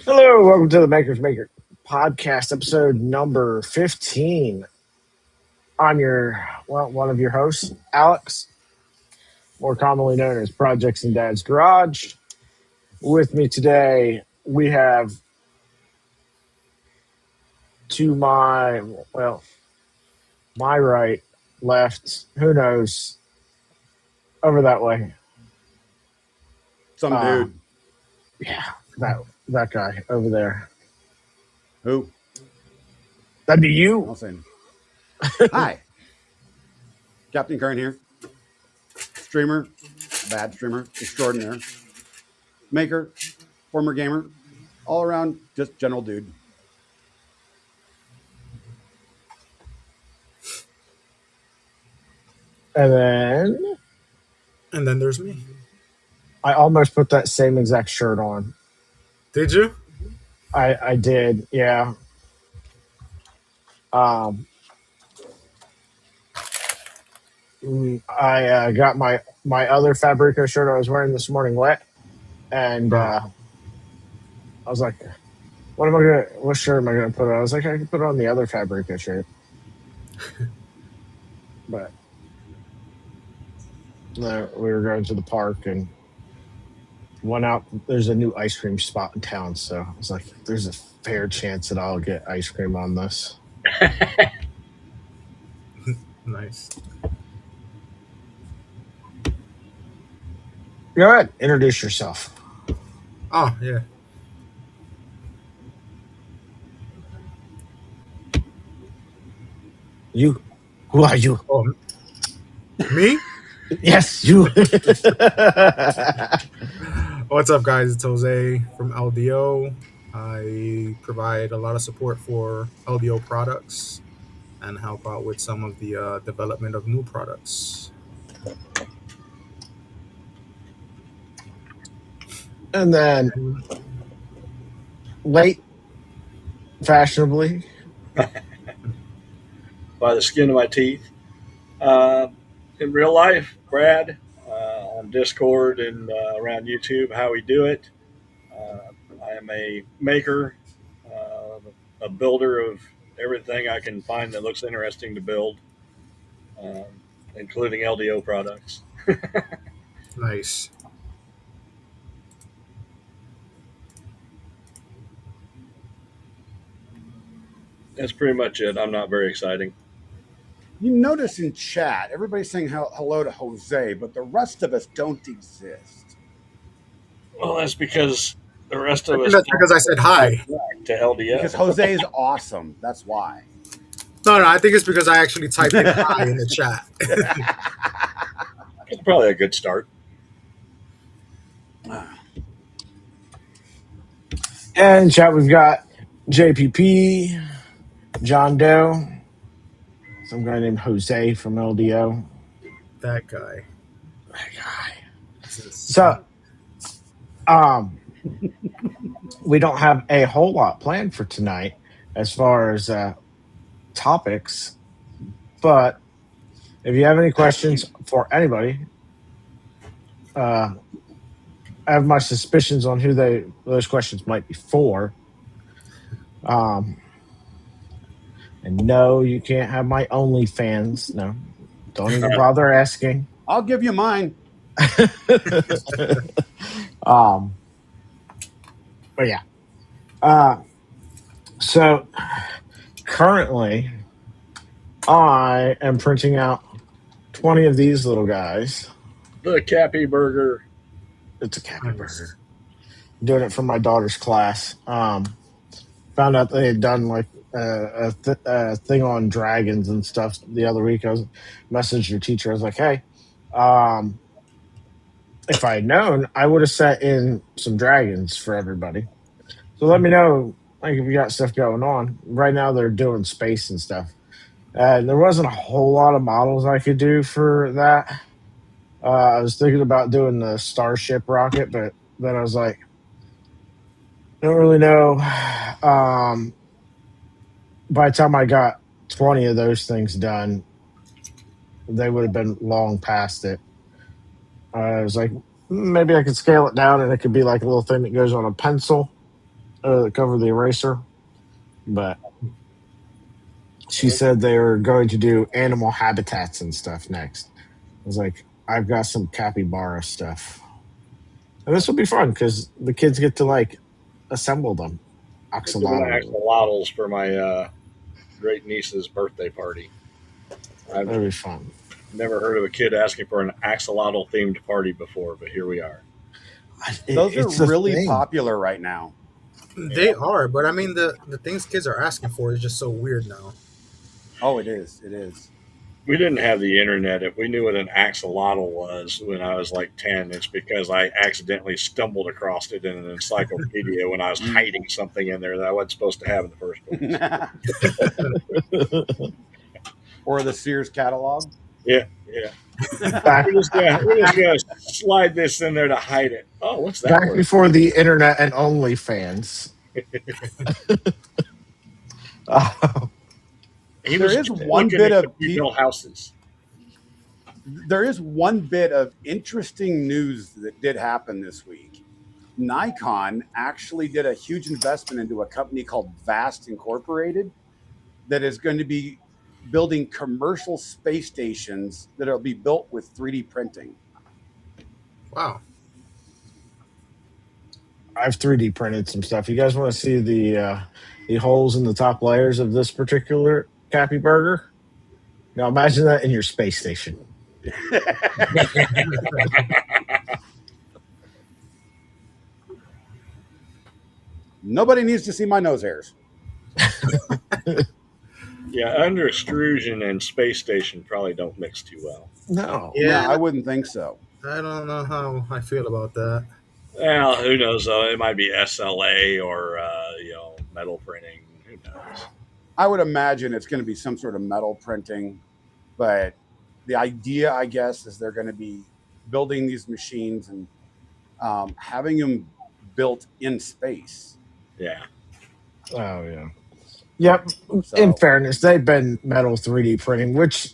Hello, welcome to the Makers Maker podcast, episode number 15. I'm one of your hosts, Alex, more commonly known as Projects in Dad's Garage. With me today, we have to my right, left, who knows, over that way. Some dude. Yeah, that guy over there. Who? That'd be you. I'll say. Hi. Captain Kern here. Streamer, bad streamer, extraordinaire. Maker, former gamer, all around just general dude. And then there's me. I almost put that same exact shirt on. Did you? I did, yeah. I got my other Fabrico shirt I was wearing this morning wet, and I was like, what shirt am I gonna put on? I was like, I can put on the other Fabrico shirt. But no, we were going to the park and went out. There's a new ice cream spot in town, so I was like, there's a fair chance that I'll get ice cream on this. Nice. Go ahead, introduce yourself. Oh, yeah. You. Who are you? Oh, me? Yes, you. What's up, guys? It's Jose from LDO. I provide a lot of support for LDO products and help out with some of the development of new products. And then late, fashionably, by the skin of my teeth. In real life, Brad, on Discord and around YouTube, Howi3 Dewit. I am a maker, a builder of everything I can find that looks interesting to build, including LDO products. Nice. That's pretty much it. I'm not very exciting. You notice in chat, everybody's saying hello to Jose, but the rest of us don't exist. Well, that's because the rest of us. That's because I said hi. To LDO. Because Jose is awesome. That's why. No, I think it's because I actually typed in hi in the chat. It's probably a good start. and in chat we've got JPP, John Doe, some guy named Jose from LDO. That guy. So, we don't have a whole lot planned for tonight as far as topics, but if you have any questions for anybody, I have my suspicions on who those questions might be for. And no, you can't have my OnlyFans. No, don't even bother asking. I'll give you mine. But yeah. So currently I am printing out 20 of these little guys. The Cappy Burger. It's a Cappy Burger. I'm doing it for my daughter's class. Found out they had done like a thing on dragons and stuff the other week. I messaged your teacher. I was like, hey, if I had known, I would have set in some dragons for everybody. So let me know, like, if you got stuff going on. Right now they're doing space and stuff. There wasn't a whole lot of models I could do for that. I was thinking about doing the Starship rocket, but then I was like, I don't really know. By the time I got 20 of those things done, they would have been long past it. I was like, maybe I could scale it down and it could be like a little thing that goes on a pencil. cover the eraser, but she said they were going to do animal habitats and stuff next. I was like, I've got some capybara stuff, and this will be fun because the kids get to like assemble them. We're doing Axolotl, axolotls for my great niece's birthday party. I've that'll be fun. never heard of a kid asking for an axolotl themed party before, but here we are. Those are It's a really thing. popular right now. They are, but I mean the things kids are asking for is just so weird now. Oh, it is. It is. We didn't have the internet. If we knew what an axolotl was when I was like 10, it's because I accidentally stumbled across it in an encyclopedia when I was hiding something in there that I wasn't supposed to have in the first place. Or the Sears catalog. Yeah, yeah. We're just gonna slide this in there to hide it. Oh, what's that Back word? before the internet and OnlyFans. He There was is one looking bit at of rebuilt houses. There is one bit of interesting news that did happen this week. Nikon actually did a huge investment into a company called Vast Incorporated that is going to be building commercial space stations that will be built with 3D printing. Wow. I've 3D printed some stuff. You guys want to see the holes in the top layers of this particular Cappy Burger? Now imagine that in your space station. Nobody needs to see my nose hairs. Yeah, under extrusion and space station probably don't mix too well. No. Yeah, No, I wouldn't think so. I don't know how I feel about that. Well, who knows though? It might be SLA or metal printing. Who knows? I would imagine it's going to be some sort of metal printing, but the idea, I guess, is they're going to be building these machines and having them built in space. Yeah. Oh yeah. Yep. So, In fairness, they've been metal 3D printing, which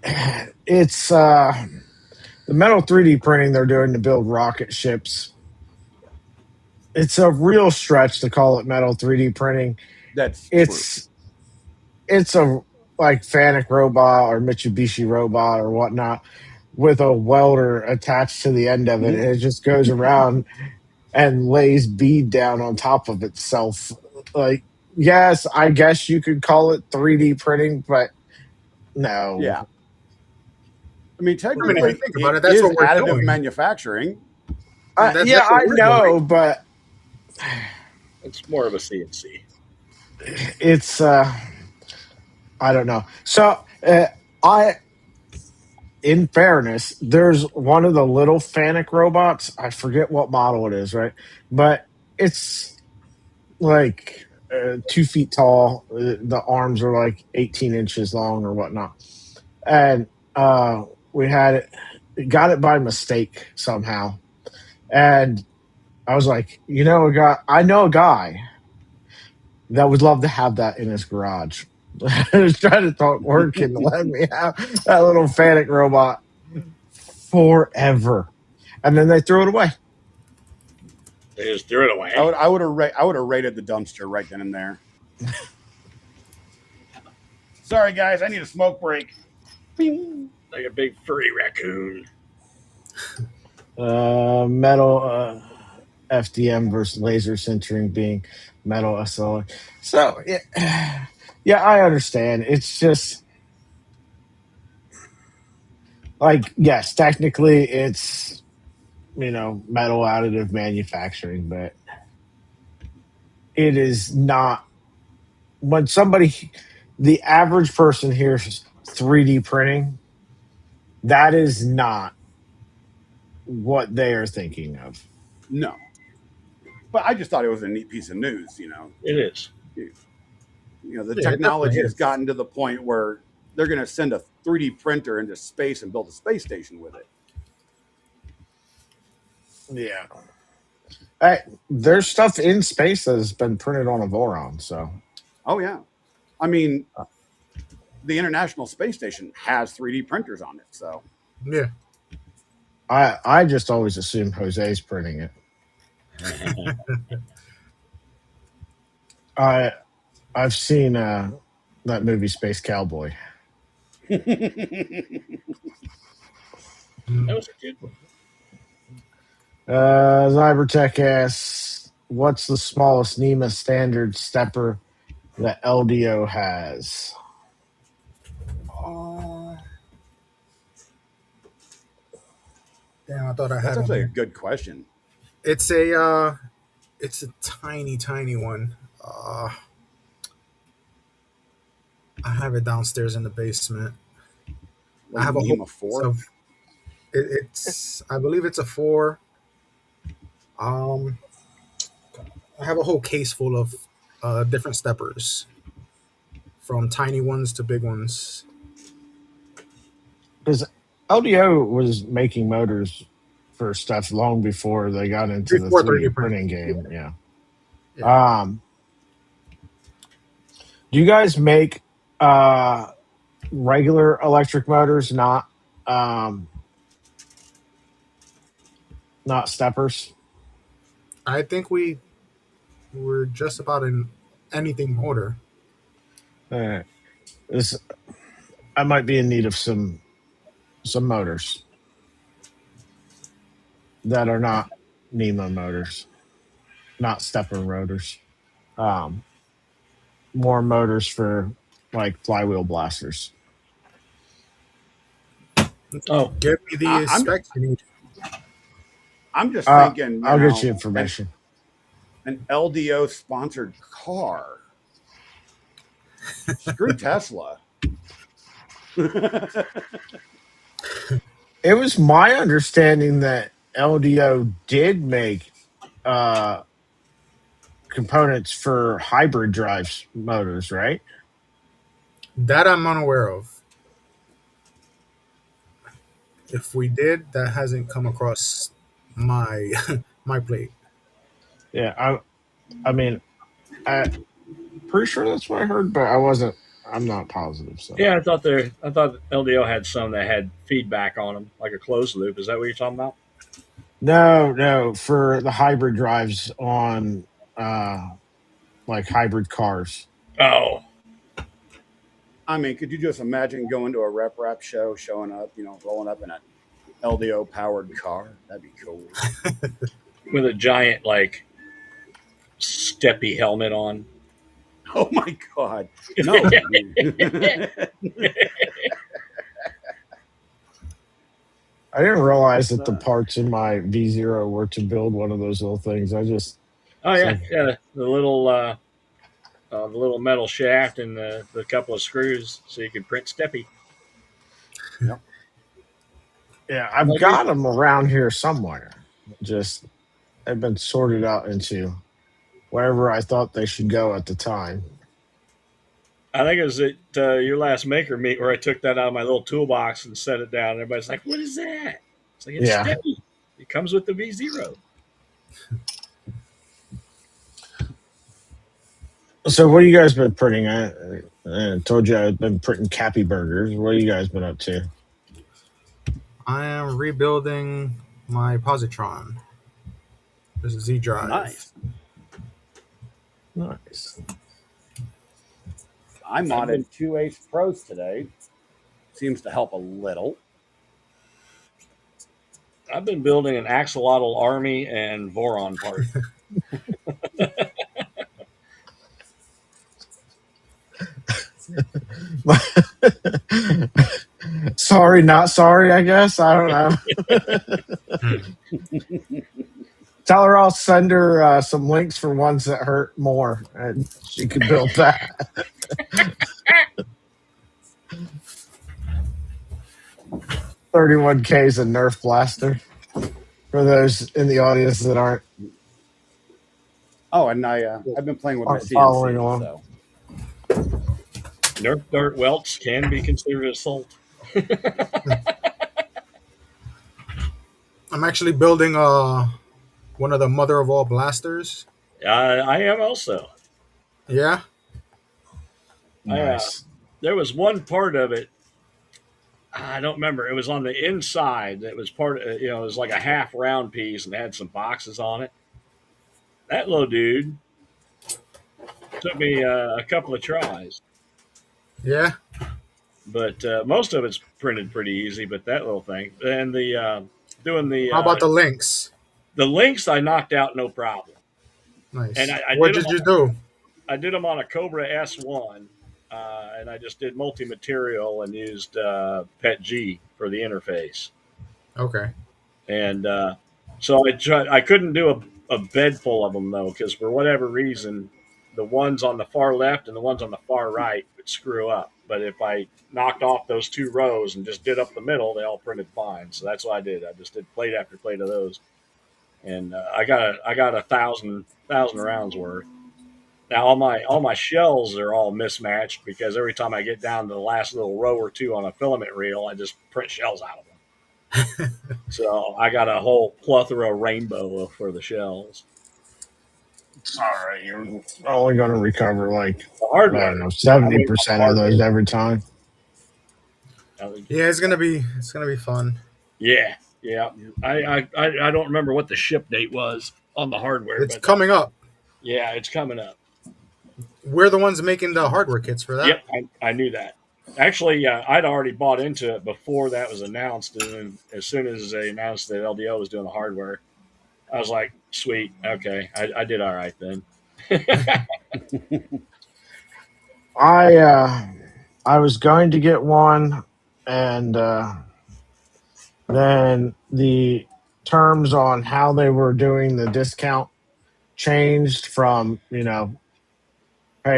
it's the metal 3D printing they're doing to build rocket ships. It's a real stretch to call it metal 3D printing. that's It's a like Fanuc robot or Mitsubishi robot or whatnot with a welder attached to the end of it, and it just goes around and lays bead down on top of itself. Like, yes, I guess you could call it 3D printing, but no. Yeah. I mean, if technically, you think about it, it that's is what we're additive doing. manufacturing. That's Yeah, what I we're know, doing. but It's more of a CNC. it's I don't know. So I, in fairness, there's one of the little Fanuc robots. I forget what model it is, right? But it's like 2 feet tall. The arms are like 18 inches long or whatnot. And we had it, got it by mistake somehow. And I was like, I know a guy that would love to have that in his garage. I was trying to talk work and let me have that little Fanuc robot forever. And then they threw it away. They just threw it away. I would have raided the dumpster right then and there. Sorry, guys, I need a smoke break. Bing. Like a big furry raccoon. Metal FDM versus laser sintering being metal SLR. So yeah, I understand. It's just like, yes, technically it's metal additive manufacturing, but it is not. When the average person hears 3D printing, that is not what they are thinking of. No. But I just thought it was a neat piece of news, It is. The Yeah, it technology definitely has is. gotten to the point where they're going to send a 3D printer into space and build a space station with it. Yeah. There's stuff in space that has been printed on a Voron, so. Oh, yeah. I mean, the International Space Station has 3D printers on it, so. Yeah. I just always assumed Jose's printing it. I I've seen that movie Space Cowboy. That Mm. was a good one. Zybertech asks, "What's the smallest NEMA standard stepper that LDO has?" Uh, Damn, I thought I That's had on actually a here. good question. It's a tiny, tiny one. I have it downstairs in the basement. I Like have a whole NEMA piece 4. of it's. I believe it's a 4. Um, I have a whole case full of different steppers, from tiny ones to big ones. Because LDO was making motors for stuff long before they got into the Before 3D 3D printing. printing Yeah, game. Yeah. yeah. Um, do you guys make uh, regular electric motors, um, not steppers? I think we were just about in anything motor. Uh, this I might be in need of some motors that are not NEMA motors, not stepper rotors. Um, More motors for like flywheel blasters. Oh, Give me I, the I'm specs you need. I'm just thinking, I'll get you information. an LDO sponsored car. Screw Tesla. It was my understanding that LDO did make uh, components for hybrid drives motors, right? That I'm unaware of. If we did, that hasn't come across my my plate. Yeah, I mean, I pretty sure that's what I heard, but I wasn't. I'm not positive. So yeah. I thought LDO had some that had feedback on them, like a closed loop. Is that what you're talking about? no, no, for the hybrid drives on uh, like hybrid cars. Oh, I mean, could you just imagine going to a rep show, showing up, rolling up in an LDO powered car? That'd be cool. with a giant like steppy helmet on. Oh my God. No. I didn't realize that the Uh, parts in my V0 were to build one of those little things. I just Oh it's yeah, like, yeah. The little metal shaft and the couple of screws, so you could print steppy. yep. yeah, I've Like it, got them around here somewhere. Just they've been sorted out into wherever I thought they should go at the time. I think it was at your last maker meet where I took that out of my little toolbox and set it down. Everybody's like, "What is that?" It's like it's Yeah. steppy. It comes with the V0. So what have you guys been printing? I told you I've been printing Cappy burgers. What have you guys been up to? I am rebuilding my positron. This is Z drive. Nice. Nice. I I've been modded 2 Ace Pros today. Seems to help a little. I've been building an axolotl army and Voron part. Sorry, not sorry, I guess. I don't know. Hmm. Tell her I'll send her some links for ones that hurt more, and she can build that. 31K is a Nerf blaster for those in the audience that Oh, and I've been playing with my aren't following CNC. along. So Nerf dart welts can be considered assault. I'm actually building one of the mother of all blasters. I am also. Yeah, I Nice. There was one part of it. I don't remember. It was on the inside. It was part. It was like a half round piece and had some boxes on it. That little dude Took me a couple of tries, Yeah. but most of it's printed pretty easy. But that little thing and doing How about the links? the links, I knocked out no problem. And Nice. I What did them. did you do? I did them on a Cobra S1, and I just did multi material and used PET G for the interface. Okay. And so I tried. I couldn't do a bed full of them though, because for whatever reason, the ones on the far left and the ones on the far right would screw up. But if I knocked off those two rows and just did up the middle, they all printed fine. So that's what I did. I just did plate after plate of those, and I got a thousand rounds worth. Now all my shells are all mismatched because every time I get down to the last little row or two on a filament reel, I just print shells out of them. So I got a whole plethora rainbow for the shells. It's all right. You're only going to recover like The I hardware. don't know I mean, 70% of those hardware. every time. Yeah, it's gonna be fun. Yeah, yeah. I don't remember what the ship date was on the hardware, It's but coming up. yeah, it's coming up. We're the ones making the hardware kits for Yep, that. I knew that. Actually, I'd already bought into it before that was announced, and then as soon as they announced that LDO was doing the hardware, I was like, "Sweet, okay, I did all right then." I was going to get one, and then the terms on how they were doing the discount changed from pay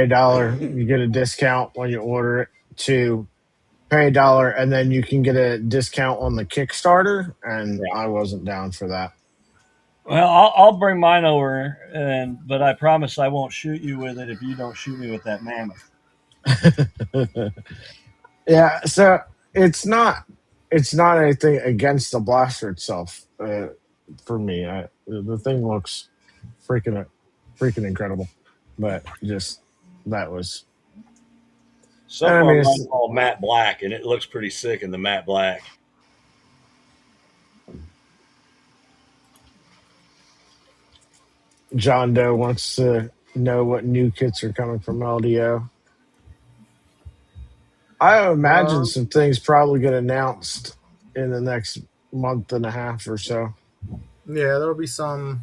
$1, you get a discount when you order it, to pay $1 and then you can get a discount on the Kickstarter, and Yeah. I wasn't down for that. Well, I'll bring mine over, but I promise I won't shoot you with it if you don't shoot me with that mammoth. Yeah, so it's not anything against the blaster itself. For me, the thing looks freaking freaking incredible, but just that was. So I far, mean, mine's all matte black, and it looks pretty sick in the matte black. John Doe wants to know what new kits are coming from LDO. I imagine Um, some things probably get announced in the next month and a half or so. yeah, there'll be some.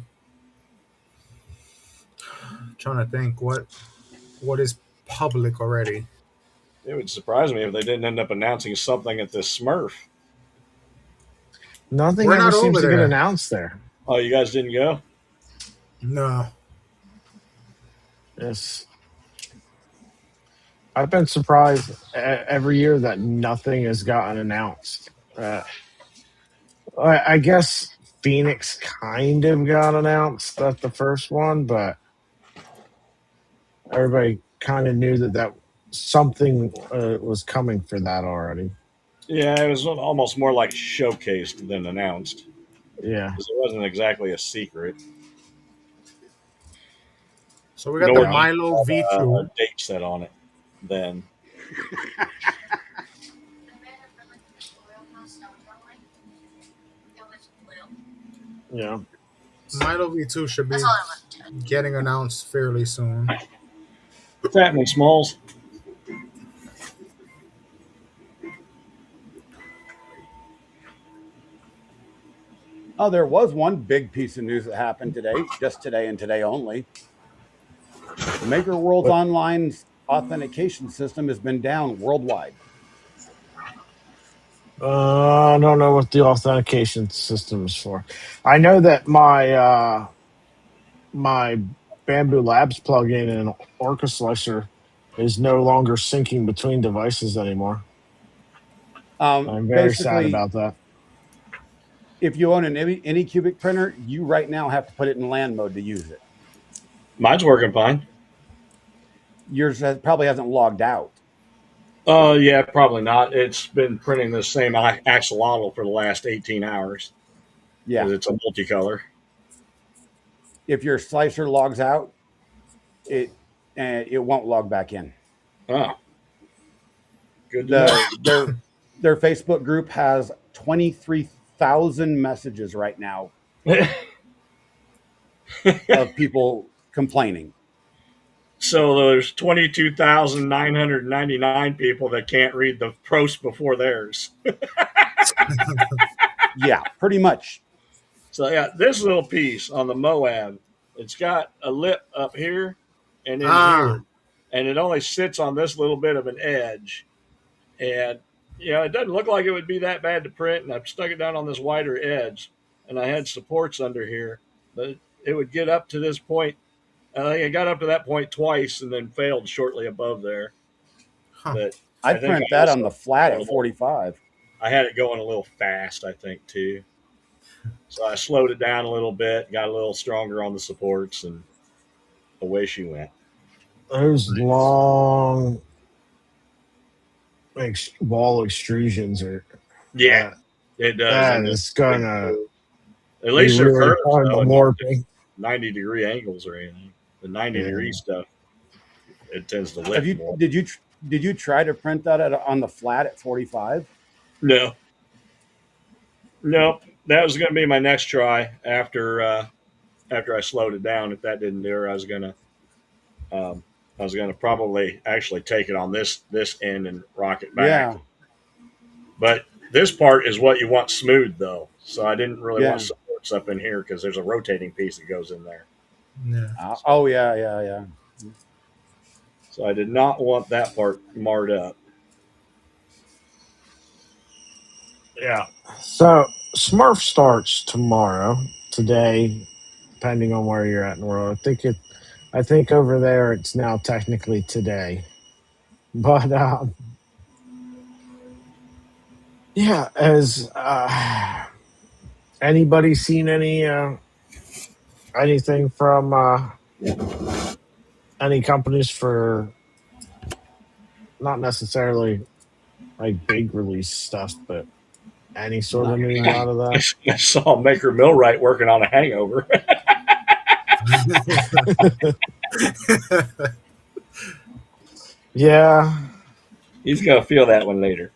Trying to think what is public already. It would surprise me if they didn't end up announcing something at this Smurf. Nothing We're ever not seems over to get there. announced there. Oh, you guys didn't go? No. Yes. I've been surprised every year that nothing has gotten announced. I guess Phoenix kind of got announced at the first one, but everybody kind of knew that something was coming for that already. Yeah, it was almost more like showcased than announced Yeah. because it wasn't exactly a secret. So we got the Nor did Yeah. it Milo have a V2. date set on it then. Yeah. Milo V2 should be getting announced fairly soon. What's happening, Smalls? Oh, there was one big piece of news that happened today, just today and today only. Maker World's What? online authentication system has been down worldwide. I don't know what the authentication system is for. I know that my Bamboo Labs plugin and Orca Slicer is no longer syncing between devices anymore. I'm very sad Basically, about that. if you own an Anycubic printer, you right now have to put it in LAN mode to use it. Mine's working fine. Yours probably hasn't logged out. Yeah, probably not. It's been printing the same axolotl for the last 18 hours Yeah. because it's a multicolor. If your slicer logs out, it won't log back in. Oh, good to know. Their Facebook group has 23,000 messages right now of people complaining. So there's 22,999 people that can't read the post before theirs. Yeah, pretty much. So yeah, this little piece on the Moab, it's got a lip up here and in here, Ah, and it only sits on this little bit of an edge. And it doesn't look like it would be that bad to print. And I've stuck it down on this wider edge, and I had supports under here, but it would get up to this point. I think it got up to that point twice and then failed shortly above there. huh. But I I'd think print I that on the also flat had at 45. I had it going a little fast, I think, too. So I slowed it down a little bit, got a little stronger on the supports, and away she went. Those long wall extrusions are Yeah, that it does. that And is gonna at be least they're really curved, fun to though, and not warping. 90-degree angles or anything. The 90-degree Yeah. stuff, it tends to Have lift you more. did you try to print that on the flat at 45? No, nope. That was going to be my next try after I slowed it down. If that didn't do it, um, I was gonna probably actually take it on this end and rock it back. Yeah, But this part is what you want smooth, though. So I didn't really want yeah. supports up in here because there's a rotating piece that goes in there. Yeah. Oh yeah, yeah, yeah. So I did not want that part marred up. Yeah. So Smurf starts tomorrow, today, depending on where you're at in the world. I think over there it's now technically today. But yeah, as anybody seen anything from any companies for not necessarily like big release stuff, but any sort of news out of that? I saw Maker Millwright working on a hangover. Yeah. He's gonna feel that one later.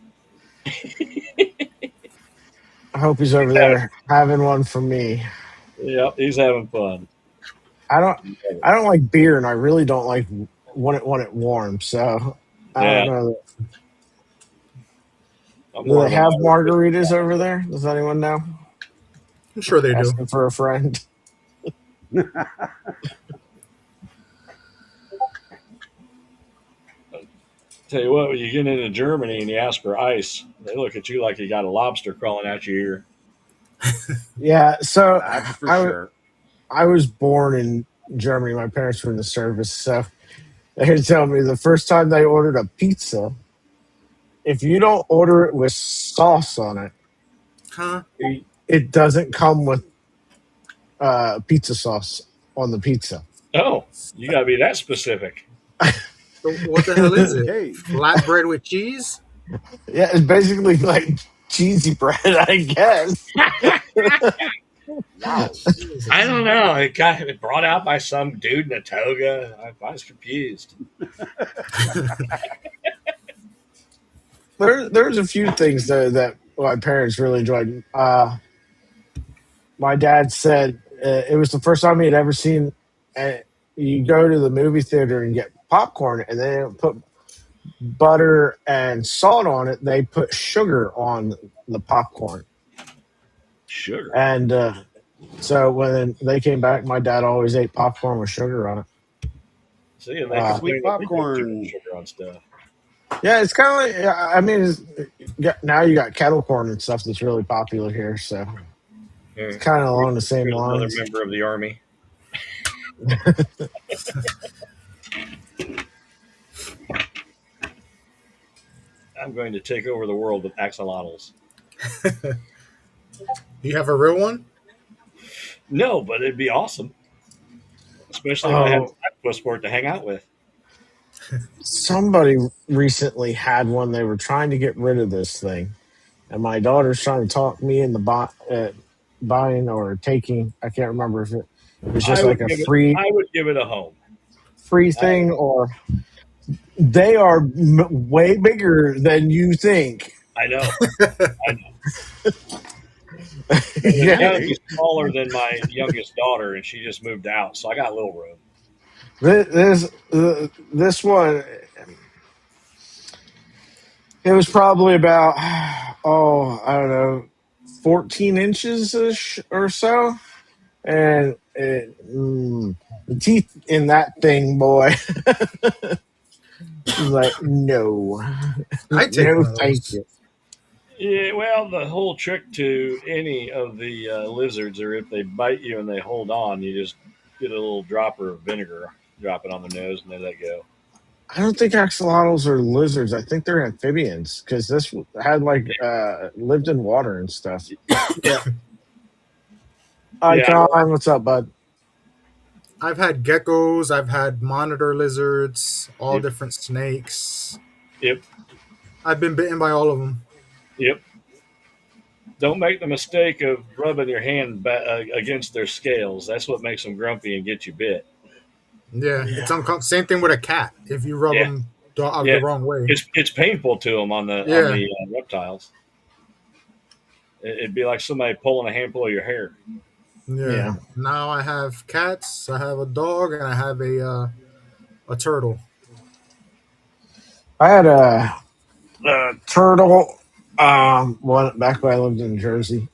I hope he's over there having one for me. Yep, he's having fun. I don't I don't like beer, and I really don't like when it warms. So I don't Yeah, know. I'm Do more they of an have Irish whiskey margaritas guy. over there? Does anyone know? I'm sure they do. Asking for a friend. Tell you what, when you get into Germany and you ask for ice, they look at you like you got a lobster crawling out your ear. Yeah. So That's for I sure. I was born in Germany. My parents were in the service, so they were telling me the first time they ordered a pizza, if you don't order it with sauce on it, Huh? it doesn't come with pizza sauce on the pizza. Oh, you got to be that specific. So what the hell is it? Okay. Flatbread with cheese? Yeah, it's basically like cheesy bread, I guess. Wow. Jesus. I don't know. It got brought out by some dude in a toga. I was confused. There's a few things though that my parents really enjoyed. My dad said it was the first time he had ever seen. You go to the movie theater and get popcorn, and they don't put butter and salt on it. They put sugar on the popcorn, Sugar. and so when they came back, my dad always ate popcorn with sugar on it. See, and they Uh, complain Sweet that we put too popcorn. much sugar on stuff. Yeah, it's kind of like I mean, now you got kettle corn and stuff that's really popular here, so it's kind of along the same Here's another lines. member of the army. I'm going to take over the world with axolotls. You have a real one? No, but it'd be awesome, especially if I had an Oh, octopus for it to hang out with. somebody recently had one. They were trying to get rid of this thing, and my daughter's trying to talk me into buying or taking. I can't remember if it was just like a free I would give it a home. I, thing, or they are way bigger than you think. I know. I know. The Yeah. house is smaller than my youngest daughter, and she just moved out, so I got a little room. This one, it was probably about I don't know, 14 inches ish or so, and the teeth in that thing, boy, was like no, I'd take no, one of thank those. you. Yeah, well, the whole trick to any of the lizards, or if they bite you and they hold on, you just get a little dropper of vinegar, drop it on their nose, and they let go. I don't think axolotls are lizards. I think they're amphibians because this had like lived in water and stuff. Yeah, Yeah, Icon, what's up, bud? I've had geckos, I've had monitor lizards, all yep, different snakes. yep, I've been bitten by all of them. yep. Don't make the mistake of rubbing your hand against their scales. That's what makes them grumpy and get you bit. Yeah, it's Yeah, same thing with a cat. If you rub Yeah, them the yeah. wrong way. It's painful to them on Yeah, the reptiles. It'd be like somebody pulling a handful of your hair. yeah. yeah. Now I have cats, I have a dog, and I have a turtle. I had a turtle. One back when I lived in Jersey.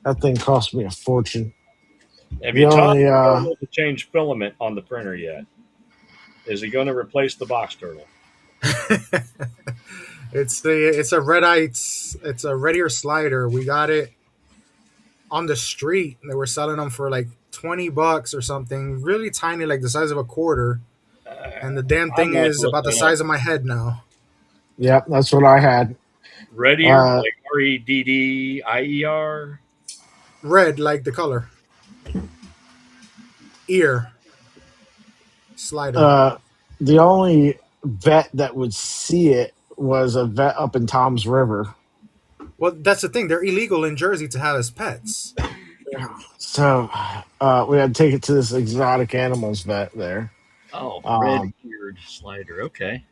That thing cost me a fortune. Have The you taught only the turtle to change filament on the printer yet? Is he going to replace the box turtle? It's a it's a red ear slider. We got it on the street. They were selling them for like $20 or something, really tiny, like the size of a quarter. And the damn I'm thing going to have to is look about the that up. size of my head now. Yep, that's what I had. Red ear, Uh, like REDDIER. Red, like the color. Ear slider. uh, the only vet that would see it was a vet up in Tom's River. Well, that's the thing. They're illegal in Jersey to have as pets. So we had to take it to this exotic animals vet there. Oh, red Um, eared slider. Okay.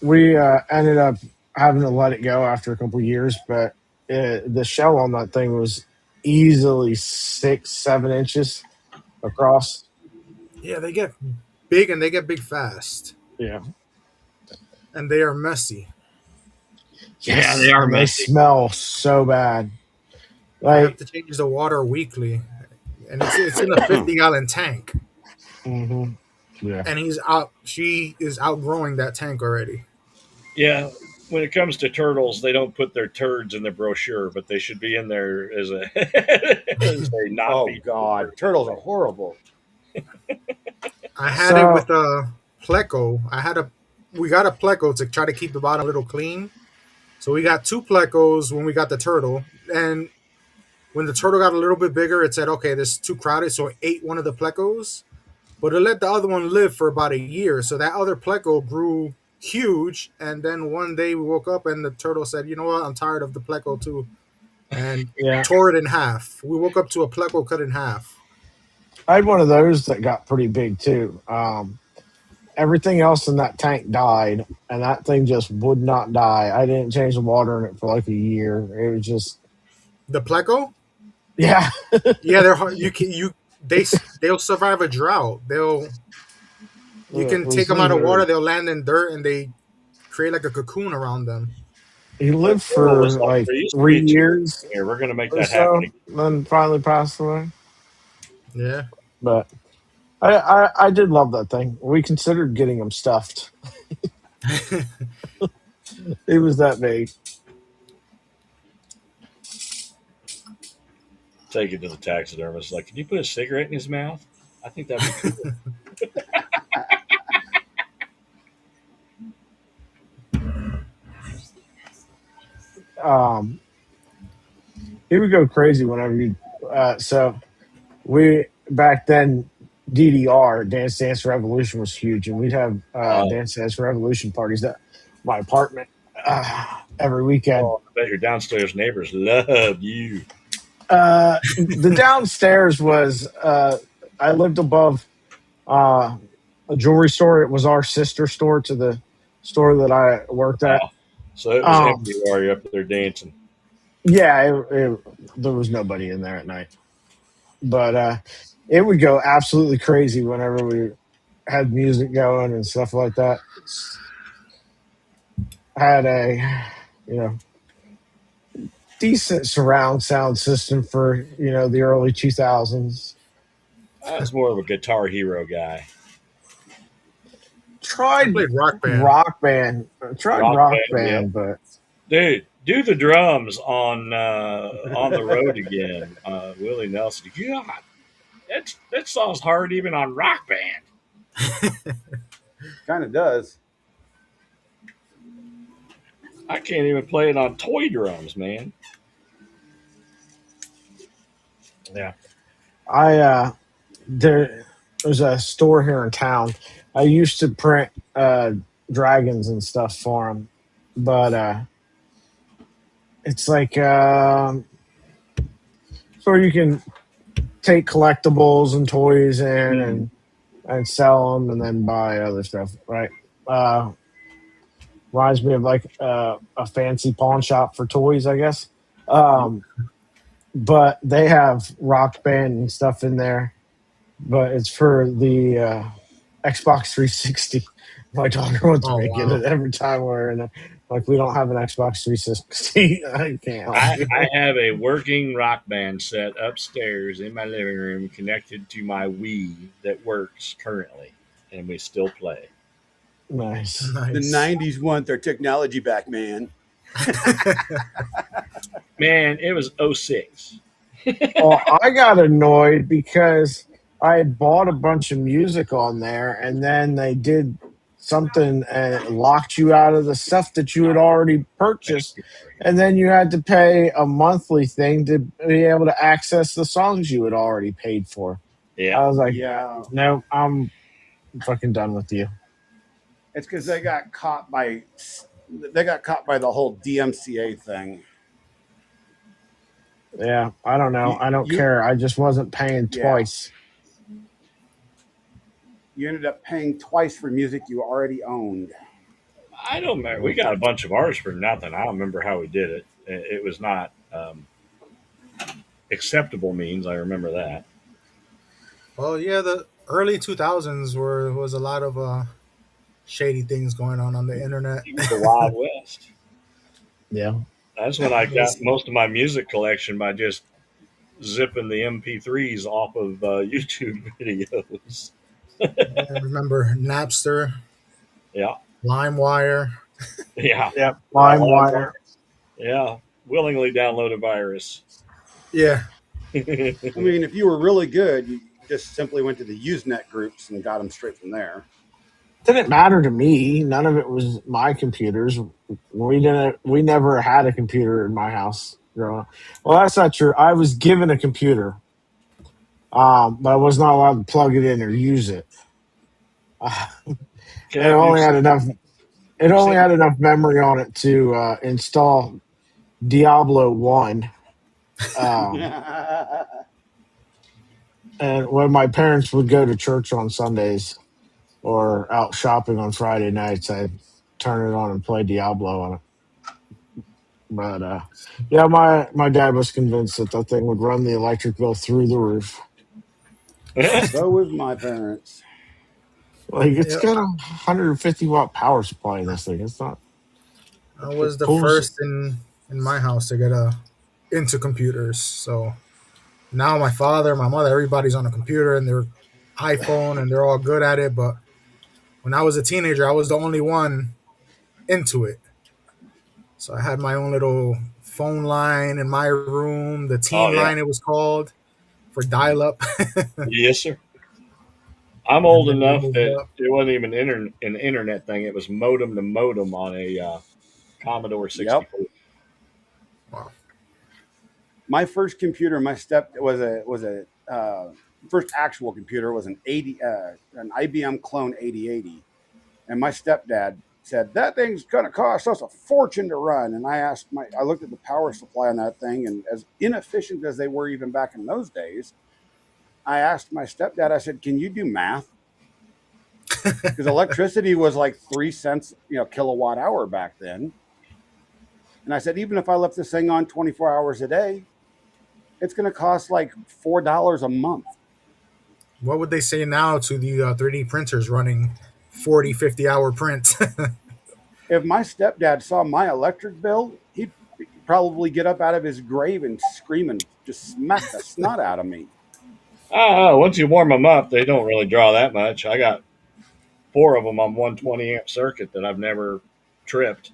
we ended up having to let it go after a couple years, but the shell on that thing was easily 6, 7 inches across. Yeah, they get big and they get big fast. Yeah. And they are messy. Yeah, they Yes, are and they messy. smell so bad. I have Like, to change the water weekly. And it's in a 50-gallon tank. hmm yeah, And she is outgrowing that tank already. Yeah, when it comes to turtles, they don't put their turds in the brochure, but they should be in there as a as a not Oh be. God, turtles are horrible. I had it so with a pleco. We got a pleco to try to keep the bottom a little clean. So we got two plecos when we got the turtle. And when the turtle got a little bit bigger, it said, okay, this is too crowded. So it ate one of the plecos. But it let the other one live for about a year. So that other pleco grew huge. And then one day we woke up and the turtle said, you know what? I'm tired of the pleco too. And yeah, tore it in half. We woke up to a pleco cut in half. I had one of those that got pretty big too. Everything else in that tank died, and that thing just would not die. I didn't change the water in it for like a year. It was just, The pleco? yeah, Yeah, they're hard. They'll survive a drought. You it can take was them out of water. either They'll land in dirt and they create like a cocoon around them. he My lived turtle was for like, like there used to be three a turtle years here. We're going to make or that happen so, again. then finally passed away. Yeah. But I did love that thing. We considered getting him stuffed. It was that big. Take it to the taxidermist. Like, can you put a cigarette in his mouth? I think that'd be cool. Um, he would go crazy whenever you. So we back then DDR Dance Revolution was huge, and we'd have Oh, Dance Revolution parties at my apartment every weekend. oh, I bet your downstairs neighbors love you. The downstairs was I lived above a jewelry store. It was our sister store to the store that I worked at. Wow. So it was Um, empty while you're up there dancing. yeah, there was nobody in there at night, but it would go absolutely crazy whenever we had music going and stuff like that. Had a, you know, decent surround sound system for, the early 2000s. I was more of a Guitar Hero guy. I Tried played Rock Band. rock band. Tried Rock rock band, yep. band, but Dude, do the drums on the road again, Willie Nelson. God, that song's hard even on Rock Band. Kind of does. I can't even play it on toy drums, man. yeah. There's a store here in town. I used to print dragons and stuff for them, but it's like so you can take collectibles and toys in and sell them and then buy other stuff, right? Uh, Reminds me of like a fancy pawn shop for toys, I guess. Um, but they have rock band and stuff in there, but it's for the Xbox 360. My daughter wants Oh me to get wow. it every time we're in. Like, we don't have an Xbox 360. I can't help you. I have a working Rock Band set upstairs in my living room connected to my Wii that works currently, and we still play. Nice. The Nice. 90s want their technology back, man. Man, it was '06. Well, I got annoyed because I had bought a bunch of music on there, and then they did something and it locked you out of the stuff that you had already purchased, and then you had to pay a monthly thing to be able to access the songs you had already paid for. Yeah. I was like, Yeah. no, I'm fucking done with you. It's because they got caught by the whole DMCA thing. Yeah, I don't know. You, I don't you care. I just wasn't paying yeah. twice. You ended up paying twice for music you already owned. I don't remember. We got a bunch of ours for nothing. I don't remember how we did it. It was not acceptable means. I remember that. Well, yeah, the early 2000s was a lot of shady things going on the internet. It was the Wild West. Yeah. That's when I It got was- most of my music collection by just zipping the MP3s off of YouTube videos. I remember Napster, Yeah, LimeWire. yeah, Yep. yeah. LimeWire. Yeah, willingly download a virus. Yeah, I mean, if you were really good, you just simply went to the Usenet groups and got them straight from there. Didn't matter to me. None of it was my computers. We never had a computer in my house growing up. Well, that's not true. I was given a computer, but I was not allowed to plug it in or use it. It Kev, only had enough. It you've only seen had enough memory on it to install Diablo 1. Um, and when my parents would go to church on Sundays or out shopping on Friday nights, I'd turn it on and play Diablo on it. But yeah, my dad was convinced that that thing would run the electric bill through the roof. So was my parents. Like, it's yep. got a 150-watt power supply in this thing. It's not. I was It the pulls. first in my house to get into computers. So now my father, my mother, everybody's on a computer and their iPhone and they're all good at it. But when I was a teenager, I was the only one into it. So I had my own little phone line in my room, the Oh teen yeah, line it was called for dial up. yes sir. I'm And old then we enough moved that up. it wasn't even an internet thing. It was modem to modem on a Commodore Yep. 64. Wow. My first computer, my step was a first actual computer was an IBM clone 8080, and my stepdad said that thing's going to cost us a fortune to run. And I looked at the power supply on that thing, and as inefficient as they were even back in those days, I asked my stepdad. I said, "Can you do math?" Because electricity was like 3 cents, kilowatt hour back then. And I said, even if I left this thing on 24 hours a day, it's going to cost like $4 a month. What would they say now to the 3D printers running 40, 50-hour prints? If my stepdad saw my electric bill, he'd probably get up out of his grave and scream and just smack the snot out of me. Once you warm them up, they don't really draw that much. I got four of them on 120 amp circuit that I've never tripped.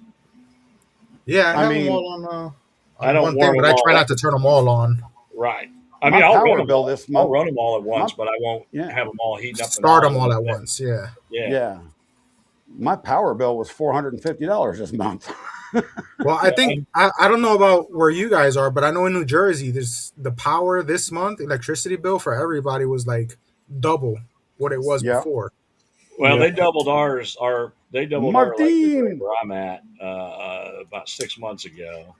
Yeah, I I have them mean, all I on don't one thing, warm but them I all try up. not to turn them all on. Right. I my mean, I'll run power them bill all. this I'll month, run them all at my, once, but I won't yeah, have them all heating up and Start on. them all at once. Yeah. Yeah. yeah, my power bill was $450 this month. Well, I think I don't know about where you guys are, but I know in New Jersey, there's the power this month, electricity bill for everybody was like double what it was Yeah, before. Well, Yeah. they doubled ours. They doubled our electric rate Martin. where I'm at about 6 months ago.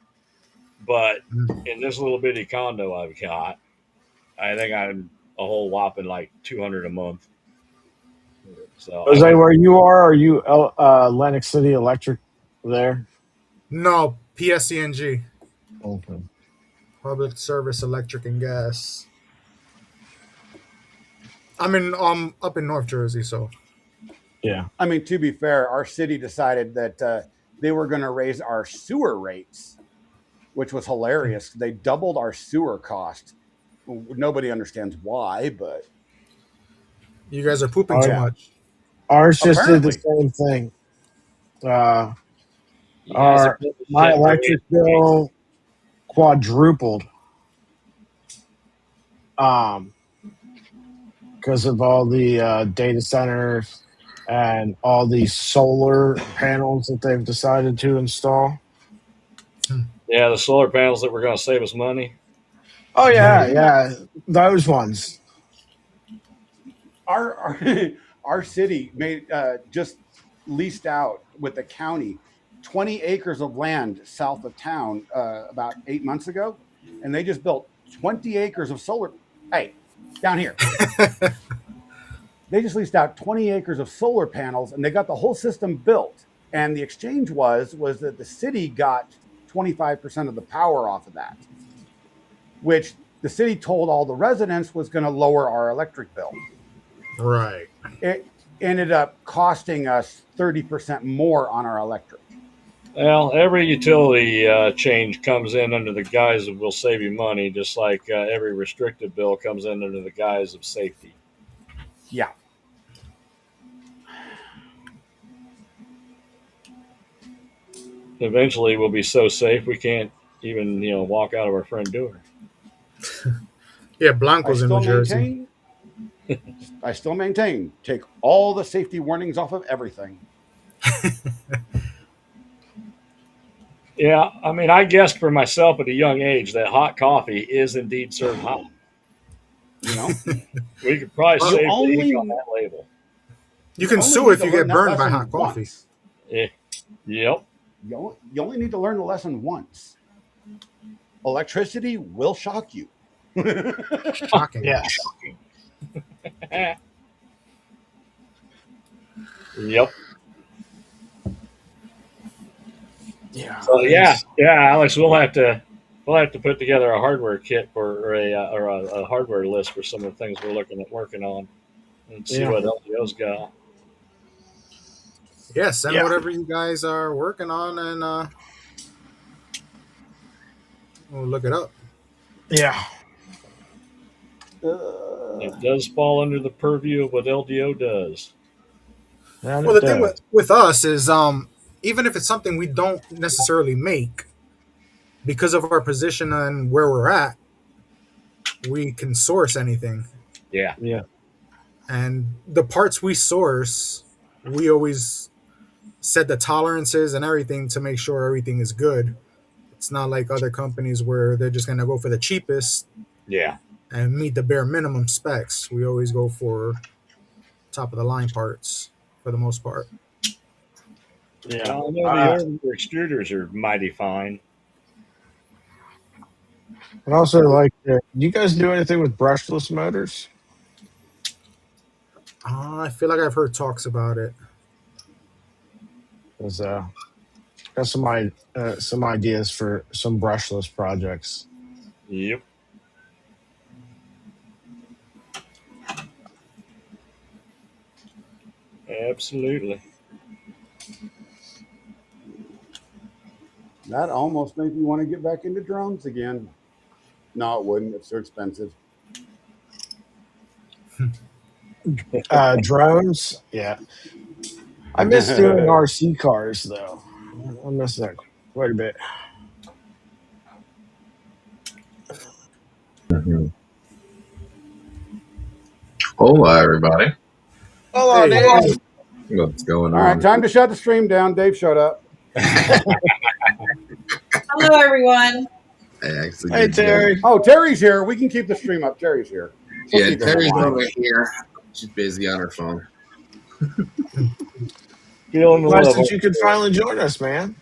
But Mm. in this little bitty condo I've got, I think I'm a whole whopping like 200 a month. So I Jose, went. where you are you Atlantic City Electric there? No, PSCNG, Okay. Public Service Electric and Gas. I'm in up in North Jersey, so Yeah. I mean, to be fair, our city decided that they were going to raise our sewer rates, which was hilarious. They doubled our sewer cost. Nobody understands why, but you guys are pooping too Our, yeah, much. ours just did the apparently. same thing. Uh, You guys have our been my shit electric great. bill quadrupled um because of all the data centers and all the solar panels that they've decided to install. Yeah, the solar panels that were going to save us money. Oh Yeah. yeah, Did you not? yeah, those ones. Our our city made just leased out with the county 20 acres of land south of town about 8 months ago, and they just built 20 acres of solar. Hey, down here, they just leased out 20 acres of solar panels, and they got the whole system built. And the exchange was that the city got 25% of the power off of that, which the city told all the residents was going to lower our electric bill. Right. It ended up costing us 30% more on our electric. Well, every utility change comes in under the guise of "will save you money," just like every restricted bill comes in under the guise of safety. Yeah. Eventually, we'll be so safe we can't even walk out of our front door. Yeah, I Blanco's in New still Jersey. maintain, I still maintain, take all the safety warnings off of everything. Yeah, I mean, I guessed for myself at a young age that hot coffee is indeed served hot. You know, We could probably Well, you save the ink on only that label. you you can only sue need if to you learn get that burned by hot lesson coffee. once. Eh, yep. You only need to learn the lesson once. Electricity will shock you. Shocking. Yes. Yep. Yeah. So yeah, Alex, we'll have to put together a hardware kit or a hardware list for some of the things we're looking at working on and see Yeah. what LDO's got. Yeah, send Yeah. whatever you guys are working on, and we'll look it up. Yeah. It does fall under the purview of what LDO does. And Well, it the thing does. with us is, even if it's something we don't necessarily make, because of our position and where we're at, we can source anything. Yeah. Yeah. And the parts we source, we always set the tolerances and everything to make sure everything is good. It's not like other companies where they're just going to go for the cheapest Yeah. and meet the bare minimum specs. We always go for top of the line parts for the most part. Yeah. I know the older extruders are mighty fine. And also, like, do you guys do anything with brushless motors? I feel like I've heard talks about it. Because got some ideas for some brushless projects. Yep. Absolutely. That almost makes me want to get back into drones again. No, it wouldn't. It's so expensive. Drones, yeah. I miss doing RC cars though. I miss that quite a bit. Mhm. Hola, everybody. Hello, Hey, Dave. What's going All right, on? time to shut the stream down. Dave showed up. Hello, everyone. I actually Hey, did good. Terry. Oh, Terry's here. We can keep the stream up. Terry's here. She'll Yeah, keep him Terry's alive. over here. She's busy on her phone. Feeling the Nice love. that you could finally join us, man.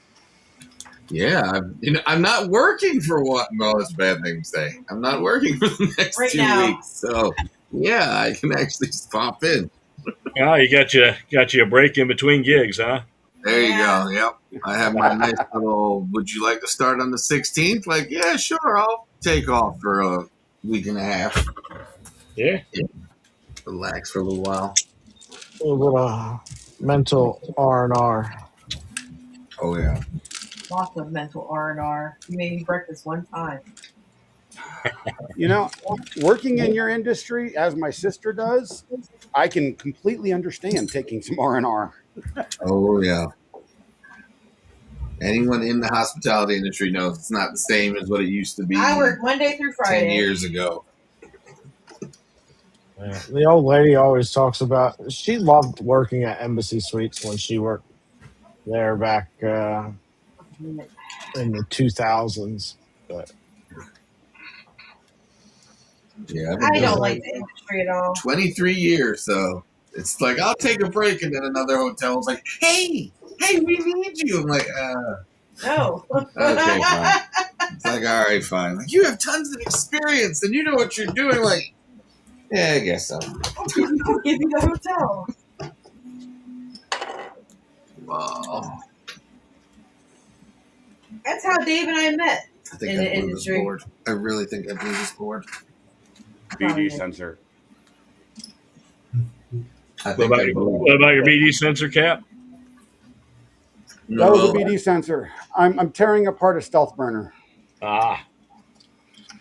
Yeah, I'm not working for what? Well, it's a bad thing to say. I'm not working for the next Right 2 now. weeks, so yeah, I can actually just pop in. Oh, you got you a break in between gigs, huh? There you Yeah. go. Yep, I have my nice little. Would you like to start on the 16th? Like, yeah, sure. I'll take off for a week and a half. Yeah. Relax for a little while. A little bit of mental R&R. Oh yeah. Lots of mental R&R. You made me breakfast one time. You know, working in your industry, as my sister does, I can completely understand taking some R&R. Oh yeah. Anyone in the hospitality industry knows it's not the same as what it used to be I work Monday through 10 Friday. years ago. Yeah. The old lady always talks about she loved working at Embassy Suites when she worked there back in the 2000s. But Yeah, I've been I doing don't it like the industry at all. 23 years, so it's like I'll take a break, and then another hotel's like, hey, we need you. I'm like, No. okay, fine. It's like, all right, fine. Like, you have tons of experience, and you know what you're doing. Like, yeah, I guess so. I'll give you the hotel. Wow. That's how Dave and I met I think in I the blew this industry. board. I really think I blew this board. BD sensor. I What think about I your, blew what about your BD sensor cap? That was a No. BD sensor. I'm tearing apart a stealth burner. Ah,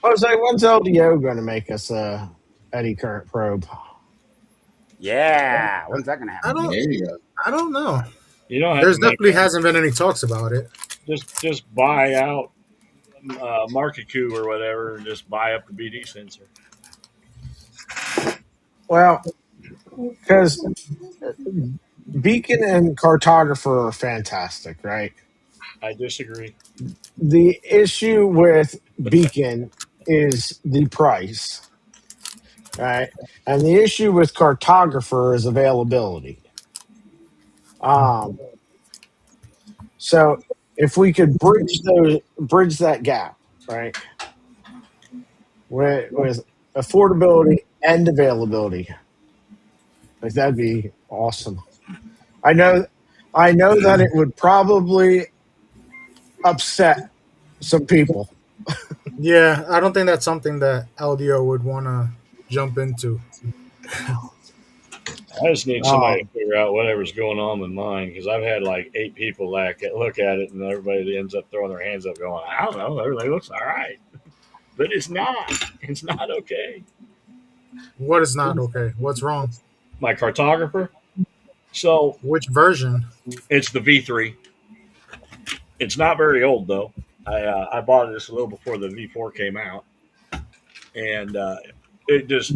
Jose, when's LDO going to make us a eddy current probe? Yeah. When's that going to I happen? don't, There you go. I don't know. you don't have There's to make definitely hasn't been any talks about it. just buy out Market Coup or whatever, and just buy up the BD sensor. Well, because Beacon and Cartographer are fantastic, right? I disagree. The issue with Beacon is the price, right? And the issue with Cartographer is availability. Um, so if we could bridge that gap, right, with affordability and availability, like that'd be awesome. I know, I know that it would probably upset some people. Yeah, I don't think that's something that LDO would want to jump into. I just need somebody to Um, figure out whatever's going on with mine because I've had like 8 people look at it, and everybody ends up throwing their hands up, going, "I don't know, everything looks all right," but it's not. It's not okay. What is not okay? What's wrong? My cartographer. So Which version? it's the V3. It's not very old though. I bought it just a little before the V4 came out, and it just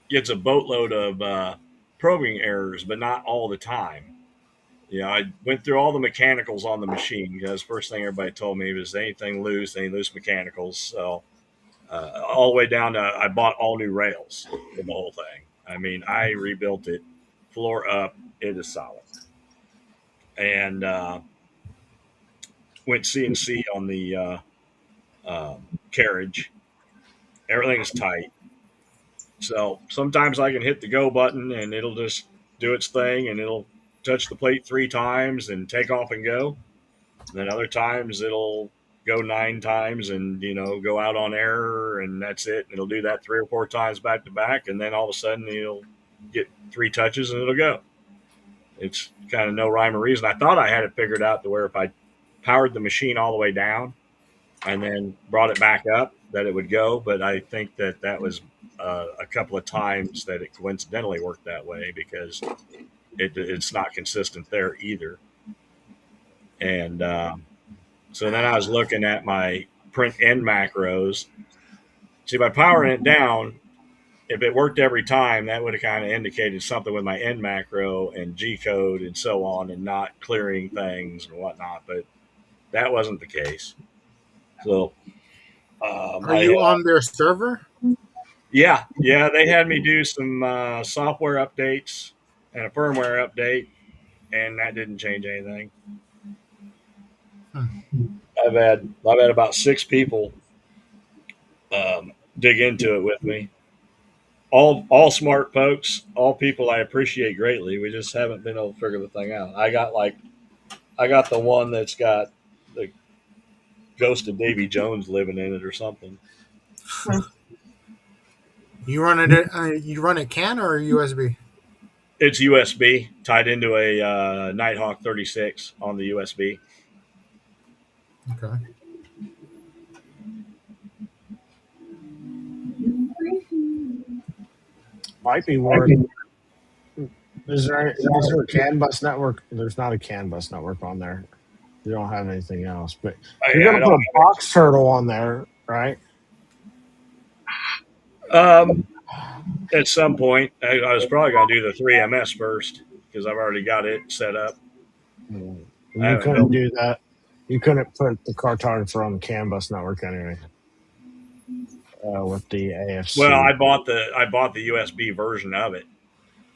gets a boatload of probing errors, but not all the time. I went through all the mechanicals on the machine because first thing everybody told me was anything loose, any loose mechanicals. So all the way down to I bought all new rails for the whole thing. I mean, I rebuilt it floor up. It is solid, and went CNC on the carriage. Everything is tight. So sometimes I can hit the go button and it'll just do its thing and it'll touch the plate 3 times and take off and go. And then other times it'll go 9 times and go out on error and that's it. It'll do that 3 or 4 times back to back, and then all of a sudden it'll get 3 touches and it'll go. It's kind of no rhyme or reason. I thought I had it figured out to where if I powered the machine all the way down and then brought it back up, that it would go. But I think that was a couple of times that it coincidentally worked that way because it's not consistent there either. And so then I was looking at my print end macros. See, by powering it down, if it worked every time, that would have kind of indicated something with my end macro and G code and so on, and not clearing things and whatnot. But that wasn't the case. So, Are you on their server? yeah, they had me do some software updates and a firmware update, and that didn't change anything. I've had about 6 people dig into it with me. All smart folks, all people I appreciate greatly. We just haven't been able to figure the thing out. I got the one that's got the ghost of Davy Jones living in it or something. You run it? You run it CAN or USB? It's USB tied into a Nighthawk 36 on the USB. Okay. Might be worth. Is there a CAN bus network? There's not a CAN bus network on there. You don't have anything else, but you're gonna put a box turtle on there, right? At some point, I was probably going to do the 3MS first because I've already got it set up. You couldn't do that. You couldn't put the cartographer on the CAN bus network anyway. With the AFC. Well, I bought the USB version of it.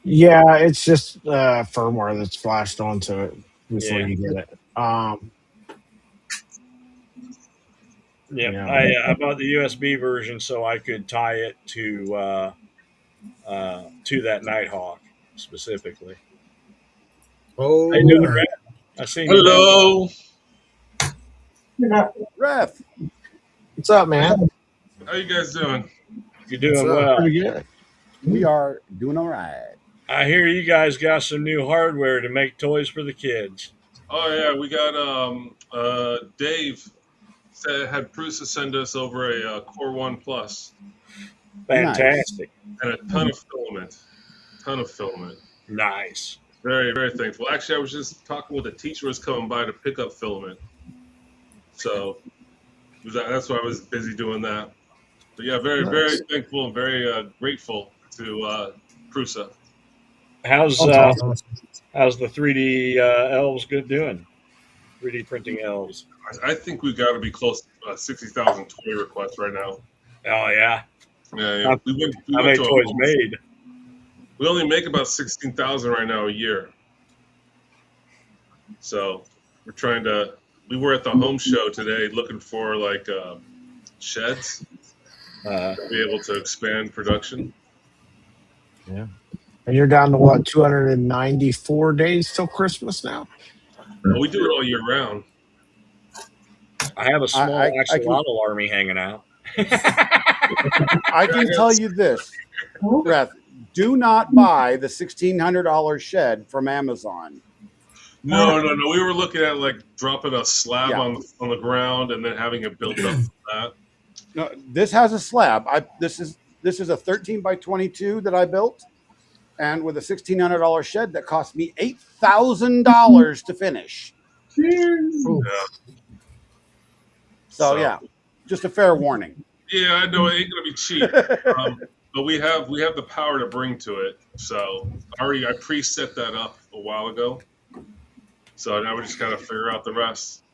Yeah, it's just firmware that's flashed onto it before you get it. I bought the USB version so I could tie it to that Nighthawk specifically. Oh, hey, I see. Hello, Ref. What's up, man? how you guys doing? You're doing well. Pretty good. We are doing all right. I hear you guys got some new hardware to make toys for the kids. Oh yeah, we got Dave had Prusa send us over a Core 1 Plus. Fantastic. And a ton of filament. Nice. Very, very thankful. Actually, I was just talking with a teacher who was coming by to pick up filament. So that's why I was busy doing that. But yeah, very, very thankful and very grateful to Prusa. How's the 3D elves doing? 3D printing elves. I think we've got to be close to 60,000 toy requests right now. Oh yeah. Yeah. How many toys made? We only make about 16,000 right now a year. So we're trying to. We were at the home show today looking for like sheds to be able to expand production. Yeah. And you're down to what, 294 days till Christmas now? Well, we do it all year round. I have a small axolotl army hanging out. I can tell you this, Beth, do not buy the $1,600 shed from Amazon. No. We were looking at like dropping a slab on the ground and then having it built up from that. No, this has a slab. This is a 13 by 22 that I built, and with a $1,600 shed that cost me $8,000 to finish. Yeah. So yeah, just a fair warning. Yeah, I know it ain't gonna be cheap, but we have the power to bring to it. So I preset that up a while ago. So now we just gotta figure out the rest.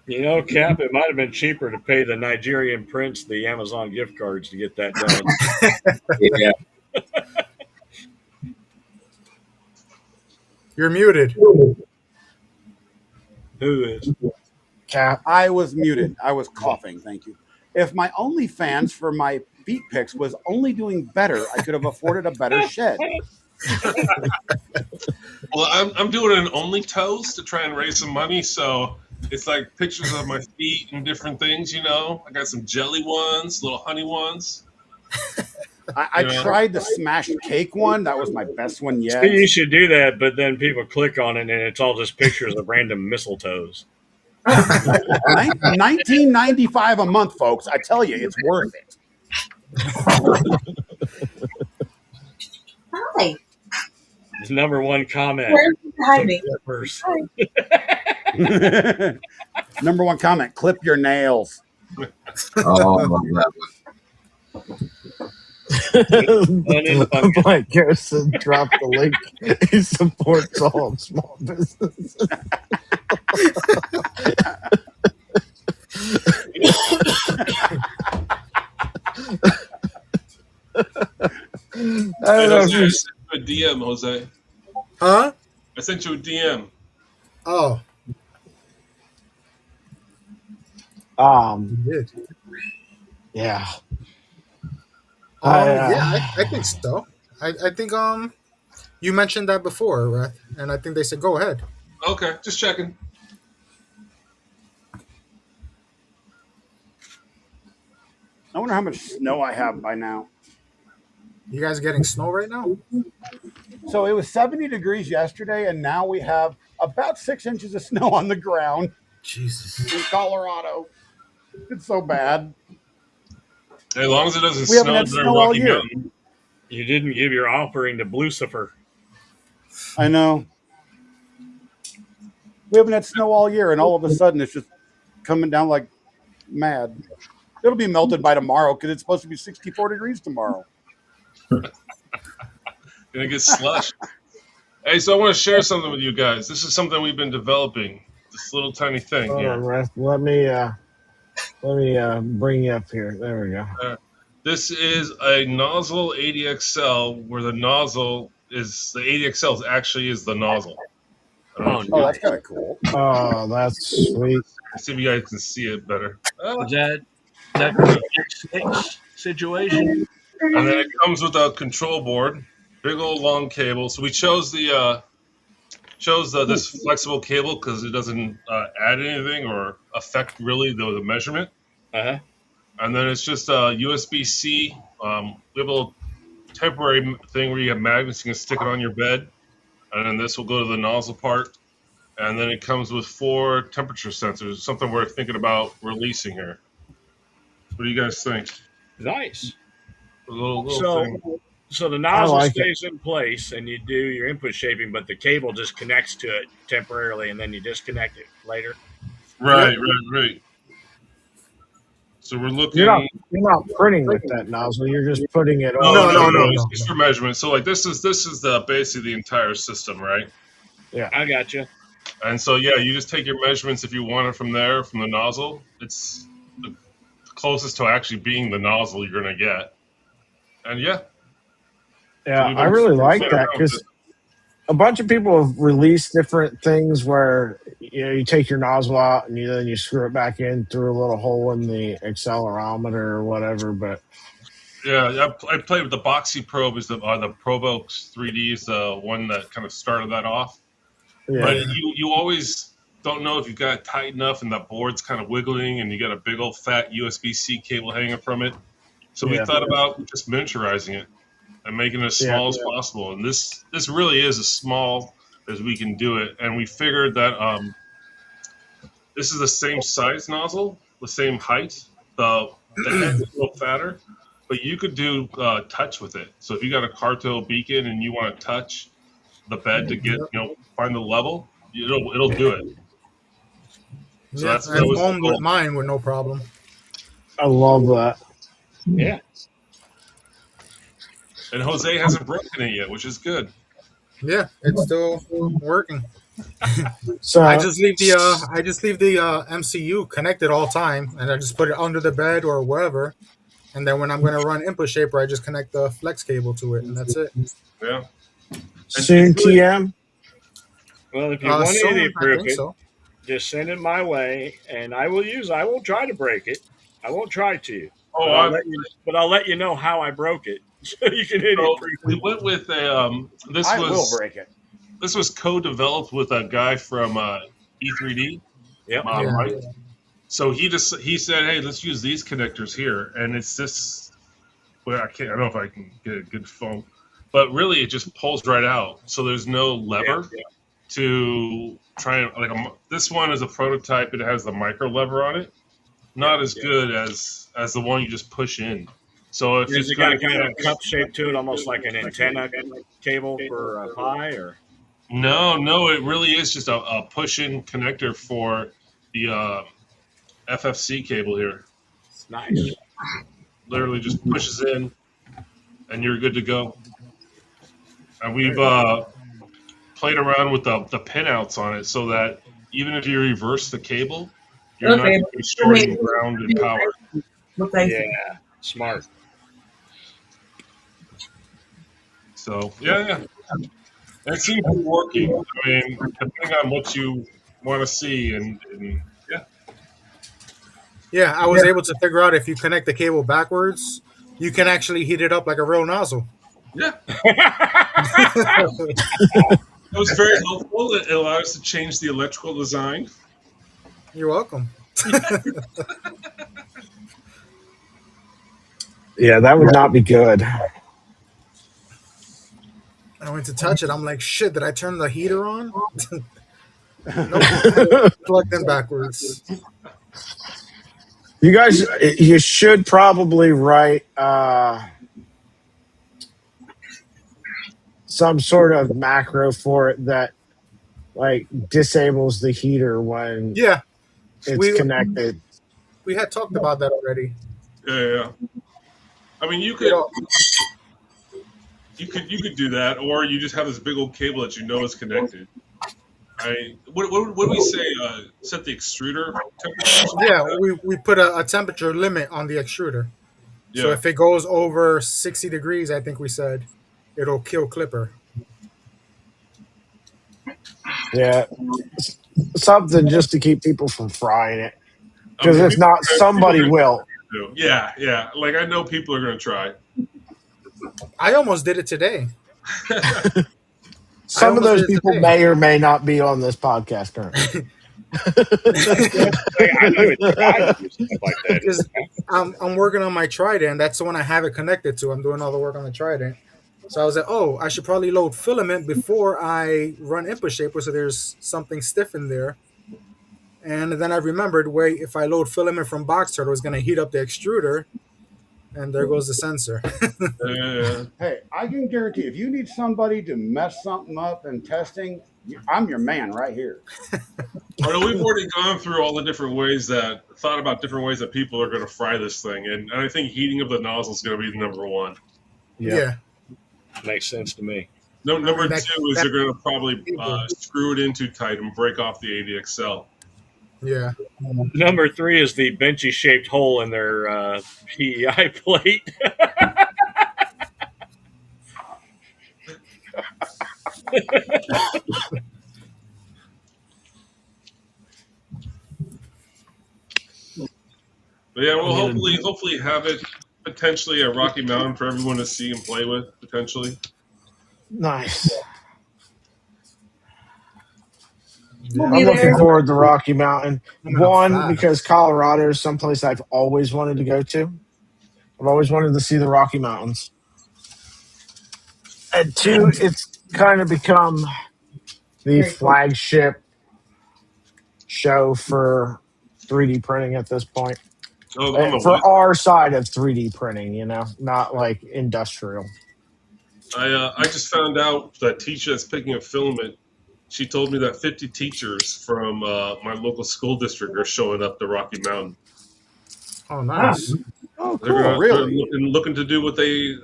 You know, Cap, it might have been cheaper to pay the Nigerian prince the Amazon gift cards to get that done. Yeah. You're muted. Who is? Cap. I was muted. I was coughing. Thank you. If my OnlyFans for my feet pics was only doing better, I could have afforded a better shed. Well, I'm doing an only toes to try and raise some money. So it's like pictures of my feet and different things. You know, I got some jelly ones, little honey ones. I tried the smashed cake one. That was my best one yet. You should do that, but then people click on it and it's all just pictures of random mistletoes. $19.95 a month, folks. I tell you, it's worth it. Hi. It's number one comment. Where's behind me? Number one comment: clip your nails. Like Garrison dropped the link. He supports all small businesses. I don't know if you I sent you a DM, Jose. Huh? I sent you a DM. Oh, you you did. yeah. I think so. I think you mentioned that before, right? And I think they said go ahead. Okay, just checking. I wonder how much snow I have by now. You guys getting snow right now? So it was 70 degrees yesterday, and now we have about 6 inches of snow on the ground Jesus. in Colorado. It's so bad. As long as it doesn't We haven't snow had during snow all Rocky year. Mountain. You didn't give your offering to Lucifer. I know. We haven't had snow all year, and all of a sudden it's just coming down like mad. It'll be melted by tomorrow because it's supposed to be 64 degrees tomorrow. Gonna get slush. Hey, so I want to share something with you guys. This is something we've been developing. This little tiny thing hold here. on, Ref. Let me bring you up here. There we go. This is a nozzle ADXL where the nozzle is the ADXL actually is the nozzle. Oh, that's kind of cool. Oh, that's sweet. Let's see if you guys can see it better. Is that the X6 situation? And then it comes with a control board, big old long cable. So we chose this flexible cable because it doesn't add anything or affect really the measurement. Uh-huh. And then it's just a USB-C. We have a little temporary thing where you have magnets. You can stick it on your bed. And then this will go to the nozzle part. And then it comes with 4 temperature sensors, something we're thinking about releasing here. What do you guys think? Nice. A little thing. So the nozzle like stays in place and you do your input shaping, but the cable just connects to it temporarily and then you disconnect it later. Right. So we're looking. You're not printing with that nozzle. You're just putting it on. No. It's for measurement. So like this is the basically the entire system, right? Yeah, I got you. And so yeah, you just take your measurements if you want it from there, from the nozzle. It's the closest to actually being the nozzle you're gonna get. And yeah. Yeah, I really like that because a bunch of people have released different things where you take your nozzle out and then you screw it back in through a little hole in the accelerometer or whatever. But yeah, I played with the Boxy probe. Is the Provox 3D is the one that kind of started that off. yeah, But you always don't know if you've got it tight enough and that board's kind of wiggling and you got a big old fat USB-C cable hanging from it. So we thought about just miniaturizing it and making it as small as possible. And this really is as small as we can do it. And we figured that this is the same size nozzle, the same height. The head's a little fatter, but you could do touch with it. So if you got a Cartel beacon and you want to touch the bed to get find the level, it'll do it. So Yeah, that's I've homed with mine with no problem. I love that. Yeah. And Jose hasn't broken it yet, which is good. Yeah, it's still working. So I just leave the MCU connected all time, and I just put it under the bed or wherever. And then when I'm going to run input shaper, I just connect the flex cable to it, and that's it. Yeah. soon TM. Well, if you want to approve it, so. just send it my way, and I will try to break it. I won't try to. Oh, but I'll let you know how I broke it, so you can hit it. We went with a. I will break it. This was co-developed with a guy from E3D. Yep. Right. So he said, "Hey, let's use these connectors here," and it's this well, I don't know if I can get a good phone, but really it just pulls right out. So there's no lever to try and this one is a prototype. It has the micro lever on it. Not as good as the one you just push in. So if Has it's it got a going kind of cup shape to it, almost like an antenna cable for a Pi, or? no, it really is just a push-in connector for the FFC cable here. It's nice. Literally just pushes in, and you're good to go. And we've played around with the pinouts on it so that even if you reverse the cable, you're not going to be storing grounded power. Yeah, smart. So yeah, it seems to be working. I mean, depending on what you want to see, and yeah. Yeah, I was able to figure out if you connect the cable backwards, you can actually heat it up like a real nozzle. Yeah. It was very helpful. It allowed us to change the electrical design. You're welcome. Yeah, that would not be good. I went to touch it. I'm like, shit, did I turn the heater on? Nope. Plugged in backwards. You guys, you should probably write some sort of macro for it that like disables the heater when it's connected. We had talked about that already. Yeah. I mean, you could do that, or you just have this big old cable that you know is connected. What do we say? Set the extruder temperature? Yeah, we put a temperature limit on the extruder. Yeah. So if it goes over 60 degrees, I think we said, it'll kill Clipper. Yeah, something just to keep people from frying it. Because if not, somebody will. Yeah. Like, I know people are going to try. I almost did it today. Some of those people may or may not be on this podcast currently. I'm working on my Trident. That's the one I have it connected to. I'm doing all the work on the Trident. So I was like, I should probably load filament before I run input shaper so there's something stiff in there. And then I remembered, wait, if I load filament from box turtle, it's going to heat up the extruder. And there goes the sensor. Hey, I can guarantee if you need somebody to mess something up in testing, I'm your man right here. We've already gone through all the different ways that people are going to fry this thing. And I think heating of the nozzle is going to be the number one. Yeah. Makes sense to me. Number two is they're going to probably screw it in too tight and break off the ADXL. Yeah. Number three is the benchy shaped hole in their PEI plate. But yeah, we'll hopefully have it potentially at Rocky Mountain for everyone to see and play with, potentially. Nice. I'm looking forward to Rocky Mountain. One, because Colorado is someplace I've always wanted to go to. I've always wanted to see the Rocky Mountains. And two, it's kind of become the flagship show for 3D printing at this point. For our side of 3D printing, not like industrial. I just found out that teacher that's picking up filament. She told me that 50 teachers from my local school district are showing up to Rocky Mountain. Oh, nice. Oh, cool. Really? They're looking to do what they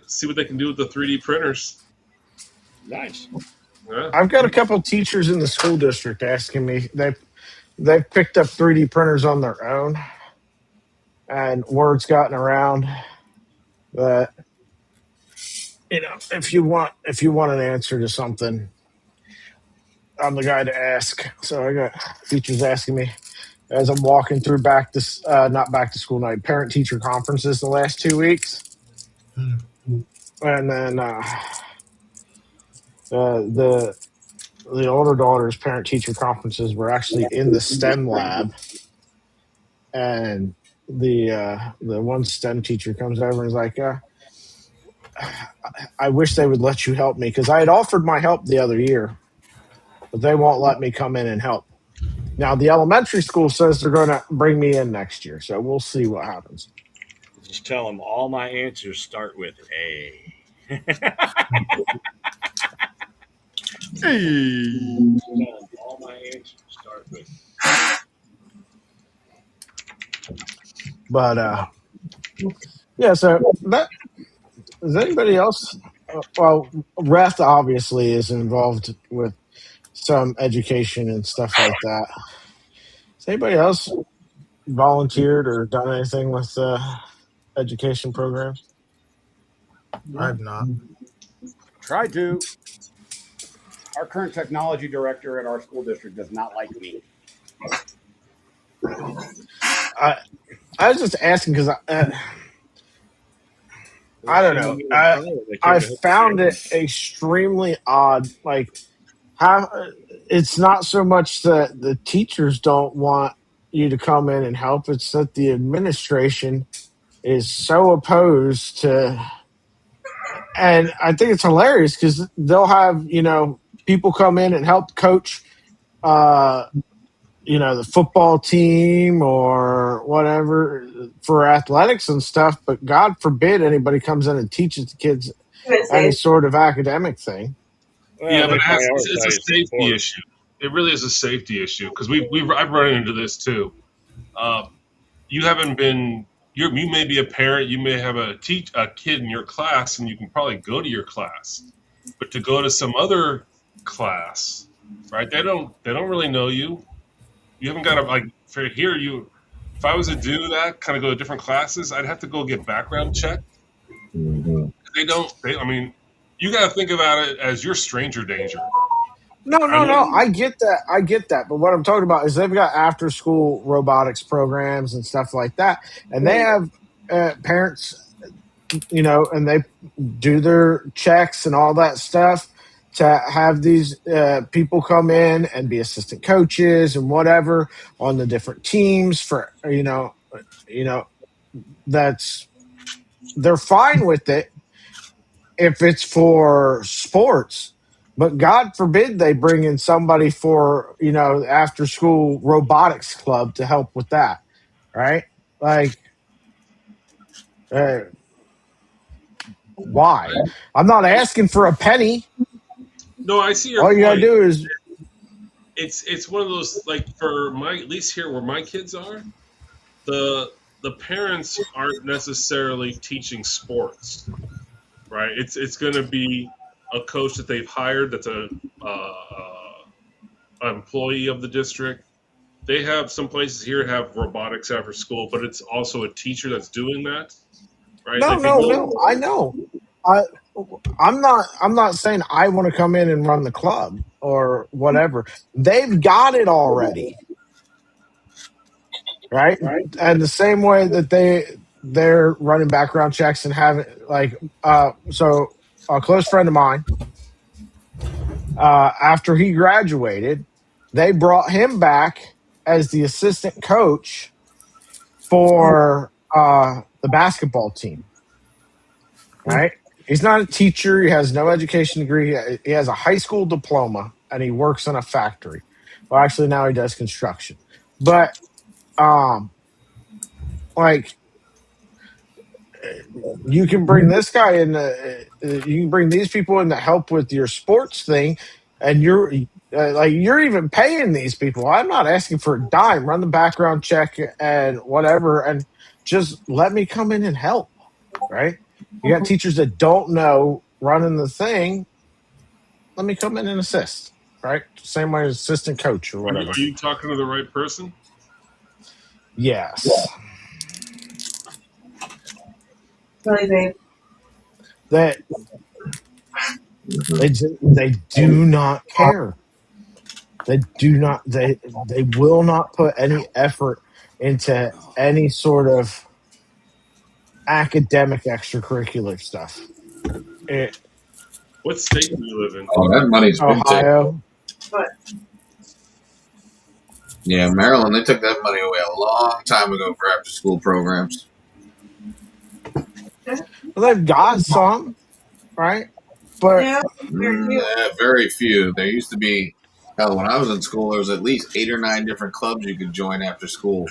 can do with the 3D printers. Nice. Yeah. I've got a couple teachers in the school district asking me. They've picked up 3D printers on their own, and word's gotten around that if you want an answer to something, I'm the guy to ask. So I got teachers asking me as I'm walking through not back to school night, parent teacher conferences the last 2 weeks. And then the older daughter's parent teacher conferences were actually in the STEM lab. And the one STEM teacher comes over and is like, I wish they would let you help me because I had offered my help the other year, but they won't let me come in and help. Now the elementary school says they're going to bring me in next year, so we'll see what happens. Just tell them all my answers start with A. Hey. Tell them all my answers start with. But yeah, so that is anybody else? Well, Ref obviously is involved with some education and stuff like that. Has anybody else volunteered or done anything with education programs? I've not. Tried to. Our current technology director at our school district does not like me. I I was just asking because I don't know. I found it extremely odd. Like how it's not so much that the teachers don't want you to come in and help; it's that the administration is so opposed to. And I think it's hilarious because they'll have people come in and help coach. Uh, the football team or whatever for athletics and stuff, but God forbid anybody comes in and teaches the kids any sort of academic thing. Well, Yeah, they but it's a prioritize safety support. issue. It really is a safety issue because I've run into this too. You haven't been you may be a parent, you may have a kid in your class, and you can probably go to your class, but to go to some other class, right? They don't really know you. You haven't got to like for here you. If I was to do that, kind of go to different classes, I'd have to go get background checked. They don't. I mean, you got to think about it as your stranger danger. No, I no, know. no. I get that. I get that. But what I'm talking about is they've got after school robotics programs and stuff like that. And they have parents, and they do their checks and all that stuff to have these people come in and be assistant coaches and whatever on the different teams for, that's they're fine with it if it's for sports, but God forbid they bring in somebody for after school robotics club to help with that, right? Like, uh, why? I'm not asking for a penny. No, I see your All you gotta point. do is It's one of those like for my at least here where my kids are, the parents aren't necessarily teaching sports, right? It's going to be a coach that they've hired that's a employee of the district. They have some places here have robotics after school, but it's also a teacher that's doing that, right? no, Like they no, will. no. I know. I I'm not saying I want to come in and run the club or whatever. They've got it already, right? And the same way that they're running background checks and having so a close friend of mine, after he graduated, they brought him back as the assistant coach for the basketball team. Right? He's not a teacher. He has no education degree. He has a high school diploma, and he works in a factory. Well, actually, now he does construction. But like you can bring this guy in. You can bring these people in to help with your sports thing, and you're even paying these people. I'm not asking for a dime. Run the background check and whatever, and just let me come in and help. Right? You got teachers that don't know running the thing. Let me come in and assist. Right? Same way as assistant coach or whatever. Are you talking to the right person? Yes. Really, babe. That they do not care. They do not. They will not put any effort into any sort of academic extracurricular stuff. What state do you live in? Oh, that money's been taken. Ohio. But Yeah, Maryland, they took that money away a long time ago for after school programs. Well, they've got some. right? But Yeah, very few. Very few. There used to be, hell, when I was in school, there was at least 8 or 9 different clubs you could join after school.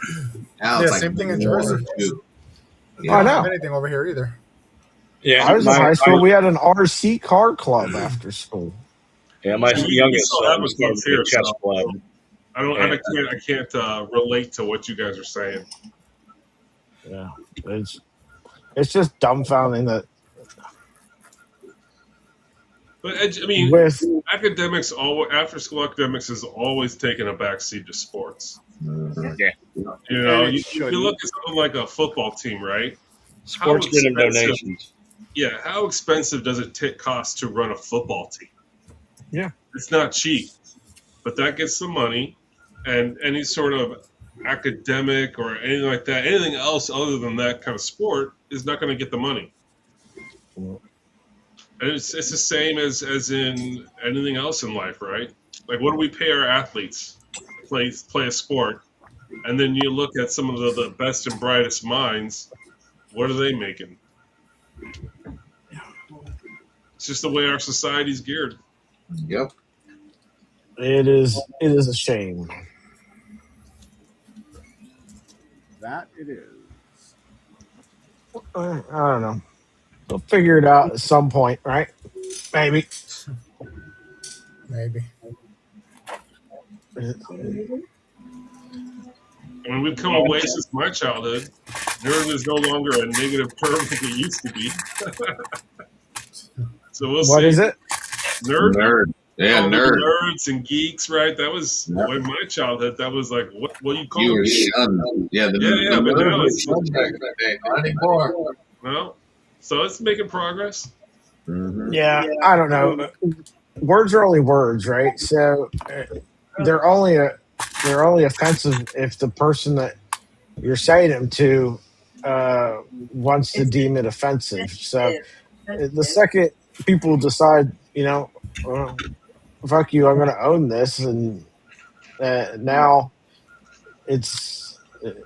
Now Yeah, it's like same thing in 1 or Jersey. 2. We I don't have know. anything over here either. Yeah, I was in high school. We had an RC car club after school. my See, we youngest still have son a club started here, a chess so club. I can't relate to what you guys are saying. Yeah, it's just dumbfounding that But I mean, with academics, after school academics is always taking a backseat to sports. Yeah, You know, And it you shouldn't. look at something like a football team, right? How sports get them expensive? donations. Yeah, how expensive does it cost to run a football team? Yeah. It's not cheap, but that gets the money, and any sort of academic or anything like that, anything else other than that kind of sport is not going to get the money. And it's the same as in anything else in life, right? Like, what do we pay our athletes to play a sport? And then you look at some of the best and brightest minds. What are they making? It's just the way our society's geared. Yep. it is a shame. That it is. I don't know. We'll figure it out at some point, right? Maybe. Maybe. I mean, we've come a way since my childhood. Nerd is no longer a negative term like it used to be. So we'll see. What is it? Nerd? Yeah, All the nerd. nerds and geeks, right? That was in my childhood. That was like, what do you call You were it? shunned. Yeah, the but nerd now was it's shunned back in the day. Not anymore. well, so it's making progress. Mm-hmm. Yeah, I don't know. Words are only words, right? So they're only offensive if the person that you're saying them to wants to deem it offensive. So the second people decide, fuck you, I'm going to own this, and now it's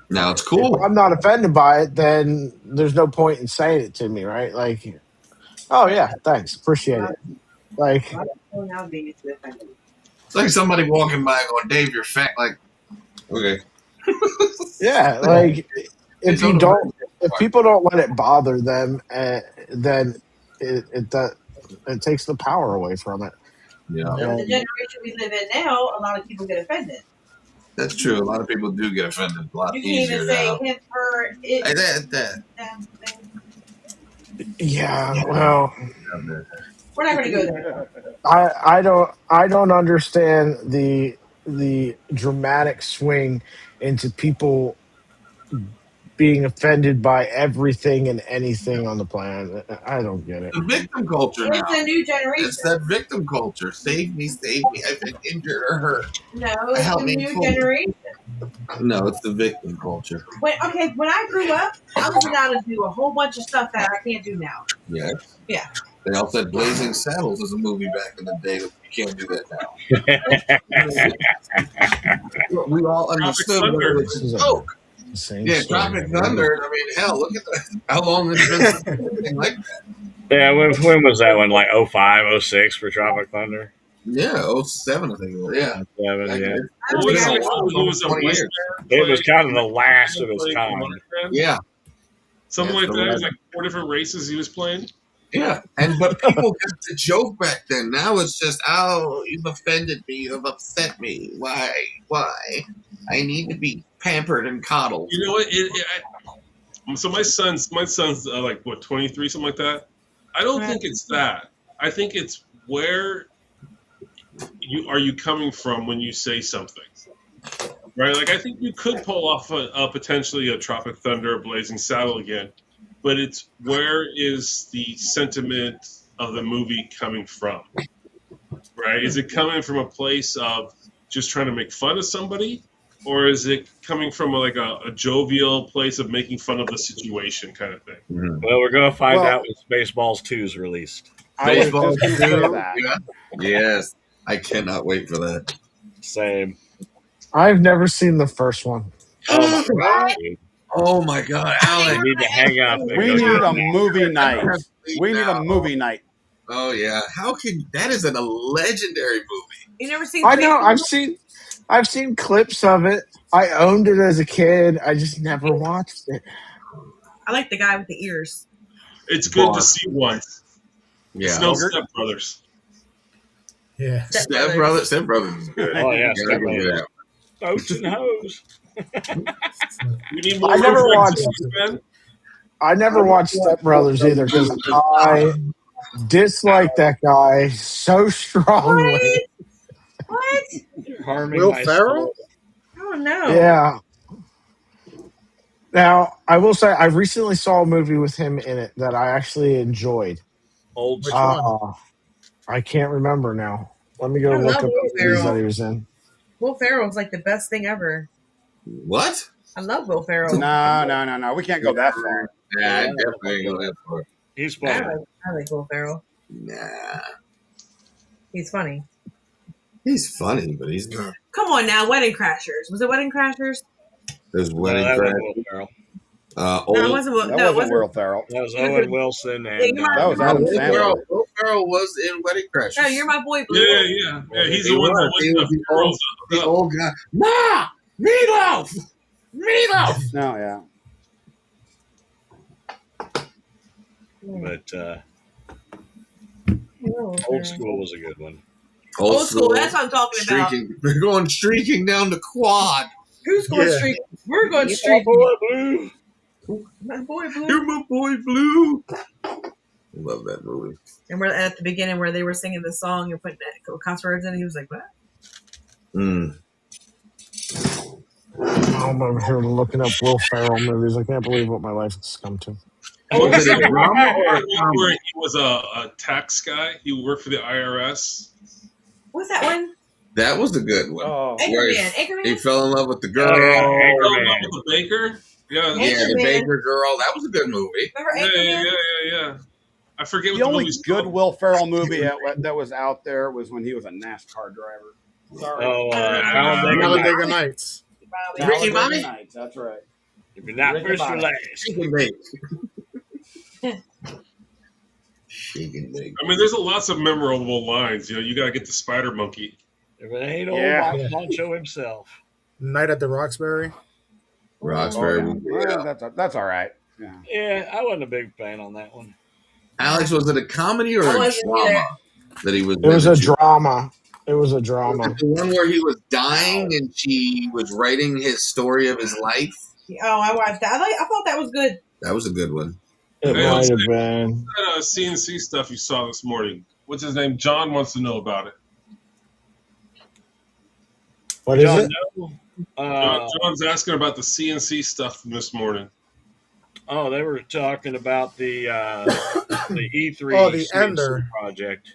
Now it's if cool. I'm not offended by it, then there's no point in saying it to me, right? Like, oh yeah, thanks, appreciate it. Like, It's like somebody walking by going, Dave, you're fat. Like, okay. yeah, like if people don't let it bother them, then it takes the power away from it. Yeah. The generation we live in now, a lot of people get offended. That's true. A lot of people do get offended a lot You can't easier even say now. him, her, it. Hey, that. Yeah, well, We're not going to go there. I don't understand the dramatic swing into people being offended by everything and anything on the planet. I don't get it. The victim culture now. It's a new generation. It's that victim culture. Save me. I've been injured or hurt. No, it's Help a me new pull. generation. No, it's the victim culture. When I grew up, I was allowed to do a whole bunch of stuff that I can't do now. Yes. Yeah. They all said Blazing Saddles was a movie back in the day. You can't do that now. We all understood what it was a joke. Yeah, Tropic Thunder. I mean, hell, look at that. How long has it been something like that? Yeah, when was that one? Like 05, 06 for Tropic Thunder? Yeah, 07, I think it was. Yeah. 07, yeah. It was kind of the last of its time. Yeah. Something like that. It was like 4 different races he was playing. Yeah, but people got the joke back then. Now it's just, oh, you've offended me, you've upset me. Why? I need to be pampered and coddled. You know what? So my son's like what 23, something like that. I don't think it's that. I think it's where you coming from when you say something, right? Like I think you could pull off potentially a Tropic Thunder, Blazing Saddle again. But it's where is the sentiment of the movie coming from, right? Is it coming from a place of just trying to make fun of somebody, or is it coming from a jovial place of making fun of the situation kind of thing? Mm-hmm. Well, we're going to find out when Spaceballs 2 is released. Spaceballs 2? Yeah. Yes. I cannot wait for that. Same. I've never seen the first one. Oh, my God. Oh my God, Alex! We need to hang out. We need a movie night. We need a movie night. Oh yeah, how can that is a legendary movie? You never seen? I know. I've seen clips of it. I owned it as a kid. I just never watched it. I like the guy with the ears. It's good to see once. Yeah, It's no Step Brothers. Yeah. Step Brothers is good. Oh yeah, You gotta give it that. Oats and hoes. We need more. I never watched. man. I never watched Step Brothers either because I dislike that guy so strongly. What? You're harming Will my Ferrell? soul. Oh no. Yeah. Now I will say I recently saw a movie with him in it that I actually enjoyed. Old Which school. one? I can't remember now. Let me go I look love up Will the movies that Ferrell. he was in. Will Ferrell's like the best thing ever. What? I love Will Ferrell. No. We can't go that far. Nah, I definitely ain't go that far. He's I funny. like Will Ferrell. Nah, He's funny. he's funny, but he's not. Come on now, Wedding Crashers. Was it Wedding Crashers? There's No, Wedding that Crash. wasn't Will Ferrell. No, it Old. wasn't. Will- That no, it wasn't wasn't. Will Ferrell. That was He was Owen in- Wilson and Yeah, That was Adam Will Sandler. Ferrell, Will Ferrell was in Wedding Crashers. No, you're my boy. Blue. Yeah. He's He the one was. He was that the girls old guy. Ma! Meatloaf! No, yeah. but Oh, Old School was a good one. Old school. That's what I'm talking about. Streaking. We're going streaking down the quad. Who's going Yeah. streaking? We're going My streaking. boy Blue. My boy Blue. You're my boy Blue. Love that movie. And we're at the beginning where they were singing the song and putting cuss words in. He was like, "What?" I'm over here looking up Will Ferrell movies. I can't believe what my life has come to. Was it a drama or a where comedy? he was a tax guy. He worked for the IRS. What's that one? That was a good one. Oh, Where Anchorman. he Anchorman. fell in love with the girl. Oh, yeah, Oh, Anchorman. with the baker. Yeah, Yeah, the Anchorman. Baker girl. That was a good movie. Remember Anchorman? yeah. I forget what the the only movie's good called. Will Ferrell movie that was out there was when he was a NASCAR driver. Sorry. Oh, Talladega Talladega Nights. Ricky Bobby? Nights, that's right. If you're not Ricky first, you're Bobby. last. Shake and bake. Shake and bake. I mean, there's lots of memorable lines. You know, you gotta get the spider monkey. If it ain't old Yeah. Bob Poncho himself. Night at the Roxbury. Roxbury. Oh, yeah. Well, that's all right. Yeah. Yeah, I wasn't a big fan on that one. Alex, was it a comedy or I a wasn't drama either. that he was? It was a into? drama. It was a Was drama. it the one where he was dying and she was writing his story of his life? Oh, I watched that. I thought that was good. That was a good one. It Hey, might let's have say- been. That CNC stuff you saw this morning. What's his name? John wants to know about it. What is John, it? no. John's asking about the CNC stuff from this morning. Oh, they were talking about the E3 Oh, the CNC Ender. project.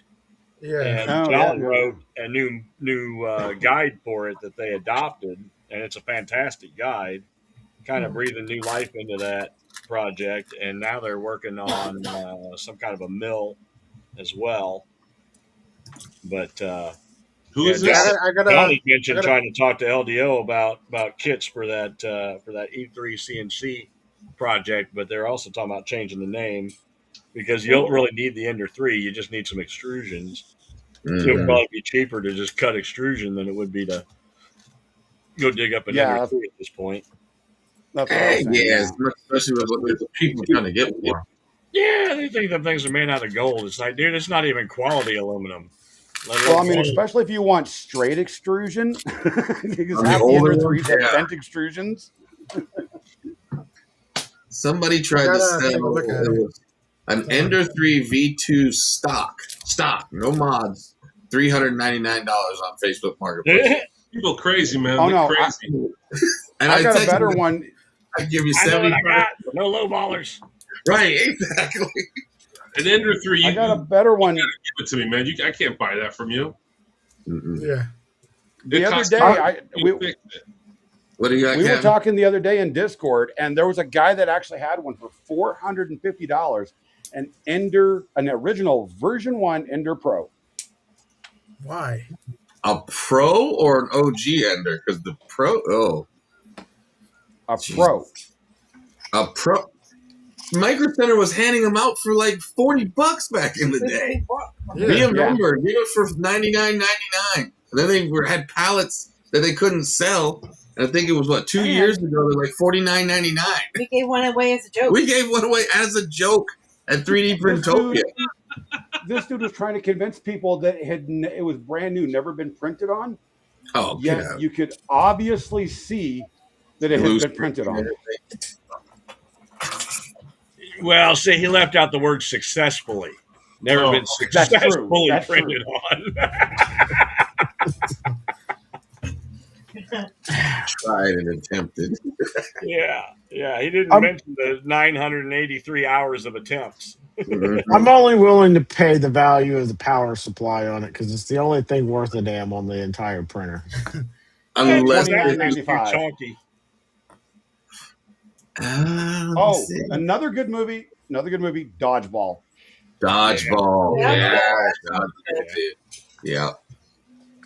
Yeah. And Oh, John yeah. wrote a new guide for it that they adopted, and it's a fantastic guide. Kind of breathing new life into that project, and now they're working on some kind of a mill as well. But Who Yeah, is Yeah, this? I gotta. Johnny mentioned I gotta- trying to talk to LDO about kits for that E3 CNC project, but they're also talking about changing the name because you don't really need the Ender 3. You just need some extrusions. It would Mhm. probably be cheaper to just cut extrusion than it would be to go dig up an Yeah, Ender 3 at this point. That's what I was saying. Yeah, especially with what the people are trying to get for. Yeah, they think them things are made out of gold. It's like, dude, it's not even quality aluminum. Let Well, I alone mean, gold. especially if you want straight extrusion, because On the half the older Ender ones, 3s have yeah. bent extrusions. Somebody tried to Gotta sell take a look at it it. was an Ender 3 V2 stock, no mods, $399 on Facebook Marketplace. People crazy, man. Oh, They're no, crazy. And I got a texted better him, one. I'd give you I know what I 75. got. No low ballers. Right, exactly. An Ender 3, I you got a gotta better one. give it to me, man. I can't buy that from you. Mm-mm. Yeah. The It other costs day, you we fix it. What do you got, were Kevin? talking the other day in Discord, and there was a guy that actually had one for $450, an original version 1 Ender Pro. Why? A pro or an OG Ender? Because the pro, A Jeez. Pro. a pro. Micro Center was handing them out for like $40 back in the day. Be a member, get it for $99.99. And then they had pallets that they couldn't sell. And I think it was 2 years ago. They're like $49.99. We gave one away as a joke. We gave one away as a joke at 3D Printopia. This dude was trying to convince people that it was brand new, never been printed on. Oh, yeah. You could obviously see that it had been printed on. Well, see, he left out the word successfully. Never been successfully printed on. Tried and attempted. Yeah. He didn't mention the 983 hours of attempts. I'm only willing to pay the value of the power supply on it because it's the only thing worth a damn on the entire printer. Unless it's too chunky. Another good movie. Dodgeball. Dodgeball. Yeah.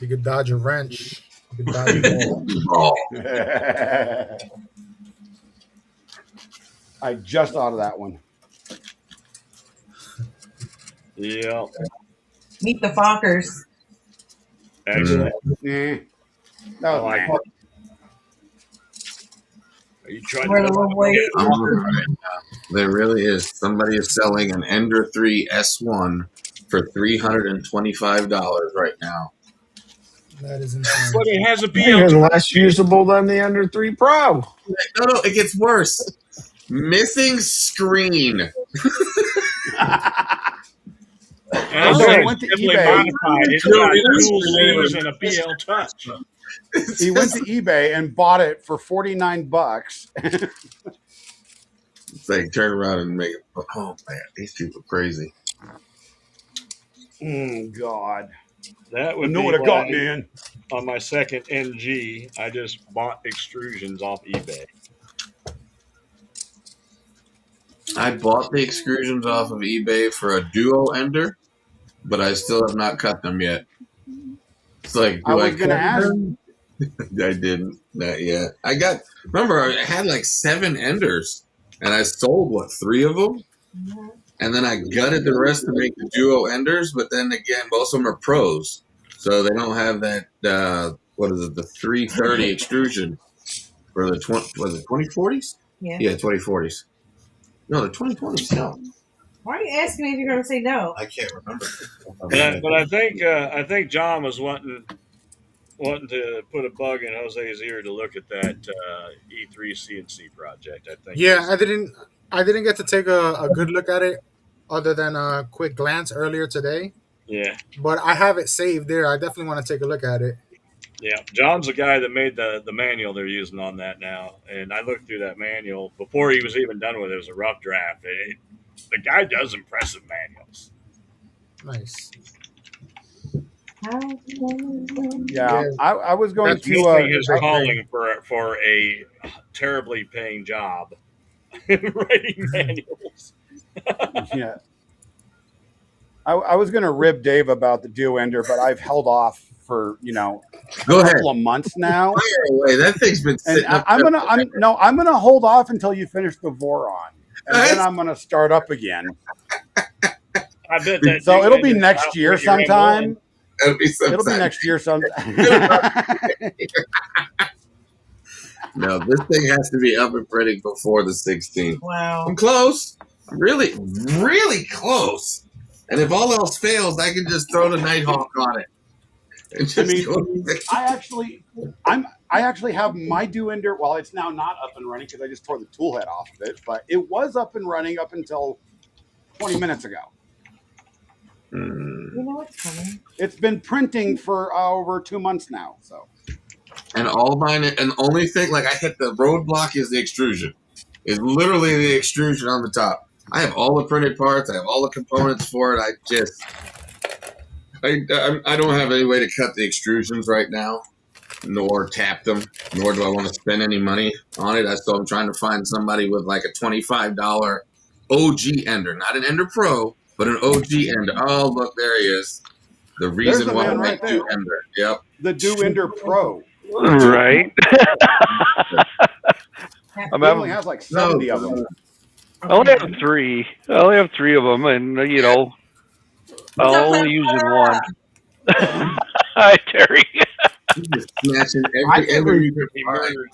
You could dodge a wrench. You could dodge a ball. I just thought of that one. Yeah. Meet the Fockers. Excellent. No, Are you trying Where the little boy There really is. Somebody is selling an Ender 3 S1 for $325 right now. That is insane. But it has a even less usable than the Ender 3 Pro. No, it gets worse. Missing screen. He went to eBay. It's got dual sleeves and a BL Touch. He went to eBay and bought it for $49. It's like turn around and make it. Oh man, these people are crazy. God. That would know be what I got, man. On my second NG, I just bought extrusions off eBay. I bought the extrusions off of eBay for a Duo Ender, but I still have not cut them yet. It's like, I was going to ask. I didn't. Not yet. Remember, I had like 7 Enders, and I sold, 3 of them? And then I gutted the rest to make the Duo Enders, but then again, most of them are pros. So they don't have that, the 330 extrusion for the 2040s? Yeah, 2040s. No, the 2020s, no. Why are you asking me if you're going to say no? I can't remember. But I think John was wanting to put a bug in Jose's ear to look at that E3 CNC project. I think. Yeah, I didn't get to take a good look at it, other than a quick glance earlier today. Yeah. But I have it saved there. I definitely want to take a look at it. Yeah, John's the guy that made the manual they're using on that now, and I looked through that manual before he was even done with it. It was a rough draft. The guy does impressive manuals. Nice. Yeah, I was going to his calling for a terribly paying job writing manuals. Yeah, I was going to rib Dave about the Duo Ender, but I've held off for a couple of months now. That thing's been sitting up. I'm gonna hold off until you finish the Voron, and then I'm gonna start up again. I bet that. So it'll be next year sometime. It'll be next year sometime. No, this thing has to be up and printing before the 16th. Wow. I'm close. I'm really, really close. And if all else fails, I can just throw the Nighthawk on it. I actually have my Duo Ender. Well, it's now not up and running because I just tore the tool head off of it, but it was up and running up until 20 minutes ago. You know what's coming. It's been printing for over 2 months now. So, and all mine, and the only thing I hit the roadblock is the extrusion. It's literally the extrusion on the top. I have all the printed parts. I have all the components for it. I don't have any way to cut the extrusions right now, nor tap them, nor do I want to spend any money on it. So I'm trying to find somebody with like a $25 OG Ender, not an Ender Pro, but an OG Ender. Oh, look, there he is. The reason why I make Duo Ender. Yep. The Duo Ender Pro. Right. He only has like 70 of them. I only have three. I only have three of them, and What's up, I'll only use in one. Clara? Hi, Terry. Smashing I every get ender re- you can He find. murdered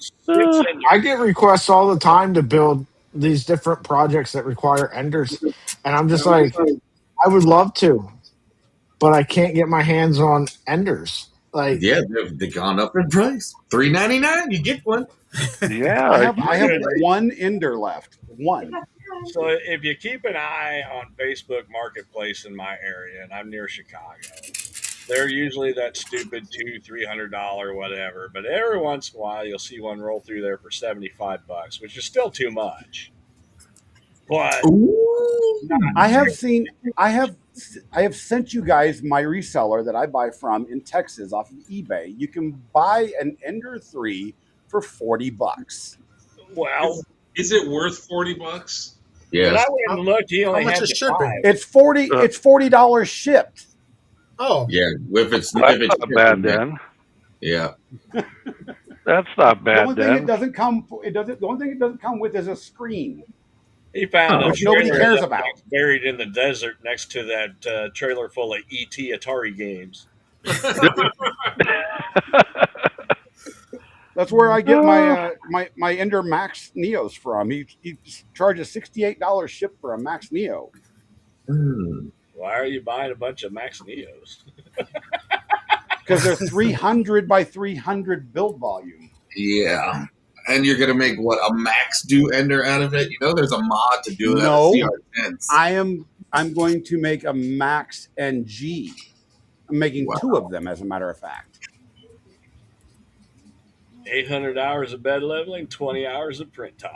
6 I get requests all the time to build these different projects that require enders, and I'm just like, I would love to, but I can't get my hands on enders. Like, Yeah, they've gone up in price. $3.99, you get one. Yeah, I have Good. one ender left. One. So if you keep an eye on Facebook Marketplace in my area, and I'm near Chicago, they're usually that stupid $200-$300 whatever. But every once in a while, you'll see one roll through there for $75, which is still too much. But Ooh. I have seen. I have sent you guys my reseller that I buy from in Texas off of eBay. You can buy an Ender 3 for $40. well, Is it worth $40? when Yes. I went and looked, he How only much had is the shipping? 5. It's $40 shipped. Oh, Yeah. If it's that's not bad shipping, then. yeah. That's not The bad only thing it then. doesn't come the only thing it doesn't come with is a screen, He found a which nobody trailer cares that about. was buried in the desert next to that trailer full of ET Atari games. That's where I get my Ender Max Neos from. He charges $68 ship for a Max Neo. Hmm. Why are you buying a bunch of Max Neos? Because they're 300 by 300 build volume. Yeah. And you're gonna make what, a max do ender out of it? You know, there's a mod to do that No, with CR10s. I'm going to make a Max and G. I'm making Wow. 2 of them, as a matter of fact. 800 hours of bed leveling, 20 hours of print time.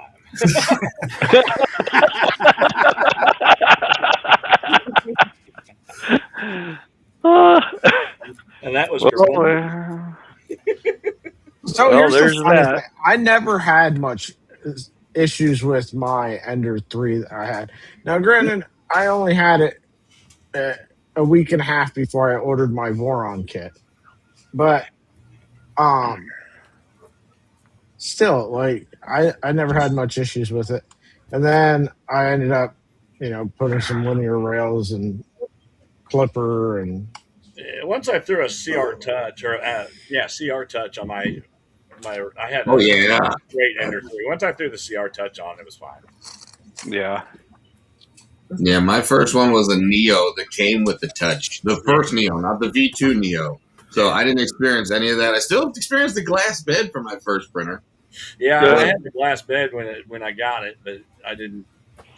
And that was well, so well, here's the there's funny that. thing: I never had much issues with my Ender 3 that I had. Now, granted, I only had it uh, a week and a half before I ordered my Voron kit, but still, like, I never had much issues with it. And then I ended up, putting some linear rails and clipper and once I threw a CR touch CR touch on my I had Oh a yeah. great Ender 3. Once I threw the CR touch on, it was fine. Yeah. Yeah, my first one was a Neo that came with the touch. The first Neo, not the V2 Neo. So I didn't experience any of that. I still experienced the glass bed for my first printer. Yeah, Good. I had the glass bed when I got it, but I didn't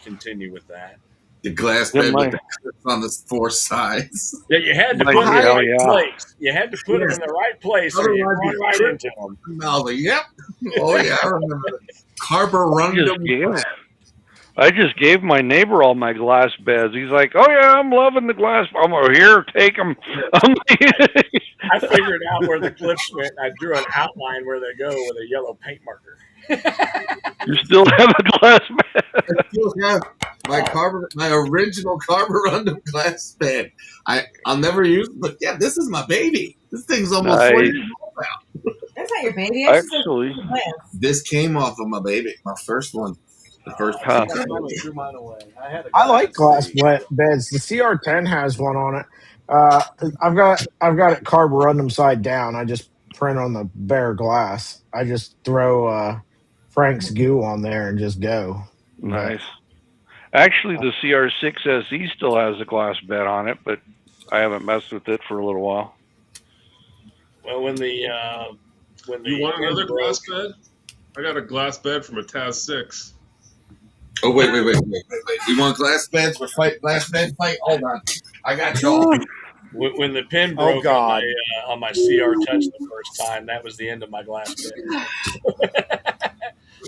continue with that. The glass Yeah, bed my- with the clips on the 4 sides. Yeah, you had to Like, put them in the hell right yeah. place. You had to put them in the right place, or you Otherwise, run you right trip. into them. And I was like, yep. Oh yeah, I remember that. Carborundum. I just gave my neighbor all my glass beds. He's like, "Oh yeah, I'm loving the glass. I'm over here. Take them." I figured out where the clips went. I drew an outline where they go with a yellow paint marker. You still have a glass bed? I still have my original carborundum glass bed. I'll never use it, but yeah, this is my baby. This thing's almost 40 years old now. That's not your baby. Actually, This came off of my baby, my first one. The first Huh. I finally threw mine away. I like glass beds. The CR10 has one on it. I've got it carborundum side down. I just print on the bare glass. I just throw Frank's goo on there and just go. nice. Actually, the CR6 SE still has a glass bed on it, but I haven't messed with it for a little while. Well, when the You want another glass bed? I got a glass bed from a Taz 6. Oh wait! You want glass beds for glass bed fight? Hold on, I got y'all. When the pin Oh, broke God. on my CR touch the first time, that was the end of my glass bed.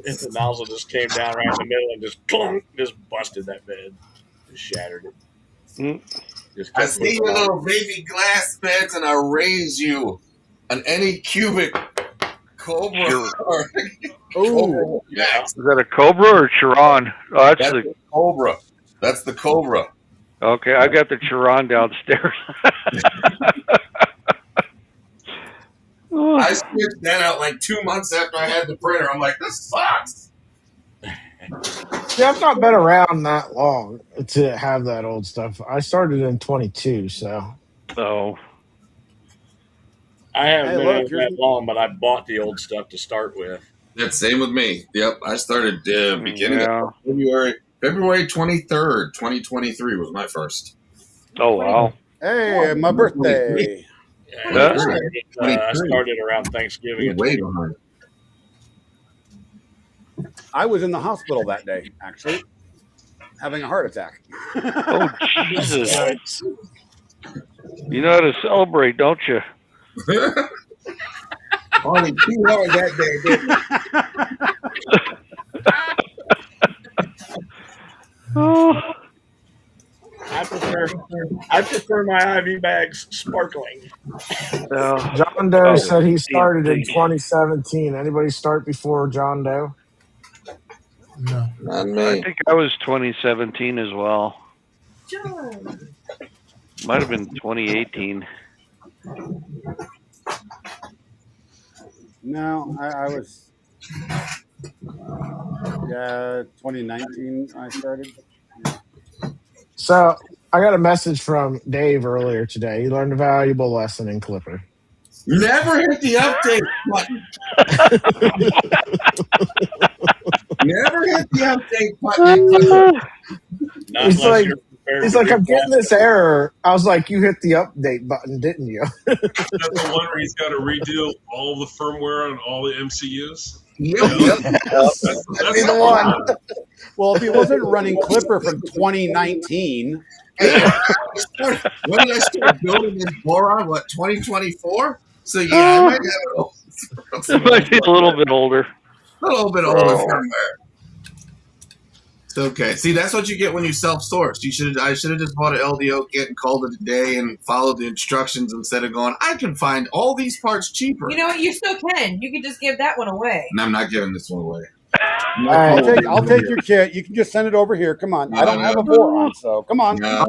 And the nozzle just came down right in the middle and just clunk, just busted that bed, just shattered it. Mm. Just I kept see putting your it on. little baby glass beds, and I raise you an any cubic Cobra. Sure. Oh, Yeah. Is that a Cobra or Chiron? Oh, that's That's the the Cobra. That's the Cobra. okay. I got the Chiron downstairs. I switched that out like 2 months after I had the printer. I'm like, this sucks. Yeah, I've not been around that long to have that old stuff. I started in 22, so. Oh, I haven't Hey, been look, out here's that long, but I bought the old stuff to start with. That's same with me. Yep, I started beginning yeah. of February 23rd, 2023 was my first. Oh, wow. hey, my birthday. Yeah, Huh? I started around Thanksgiving of Way 20. behind. I was in the hospital that day, actually, having a heart attack. Oh, Jesus. You know how to celebrate, don't you? Only too hard that day, didn't Oh, I prefer my IV bags sparkling. no. John Doe Oh, said he started in DMC. 2017. Anybody start before John Doe? No. Not I me. think I was 2017 as well. John. Might have been 2018. No, I was, 2019 I started. So I got a message from Dave earlier today. He learned a valuable lesson in Clipper. Never hit the update button. Never hit the update button. Not He's unless like, you're prepared he's to like, I'm read getting this error. I was like, you hit the update button, didn't you? That's the one where he's got to redo all the firmware on all the MCUs. Yep. Yes, that'd be the one. Well, if he wasn't running Clipper from 2019, When did I start building this boron? What, 2024? So yeah, I might have It might be a little bit older. a little bit older firmware. It's okay. See, that's what you get when you self-source. I should have just bought an LDO kit and called it a day and followed the instructions instead of going, I can find all these parts cheaper. You know what? You still can. You can just give that one away. And I'm not giving this one away. I'll take your kit. You can just send it over here. Come on. I don't have a boron, so come on. No.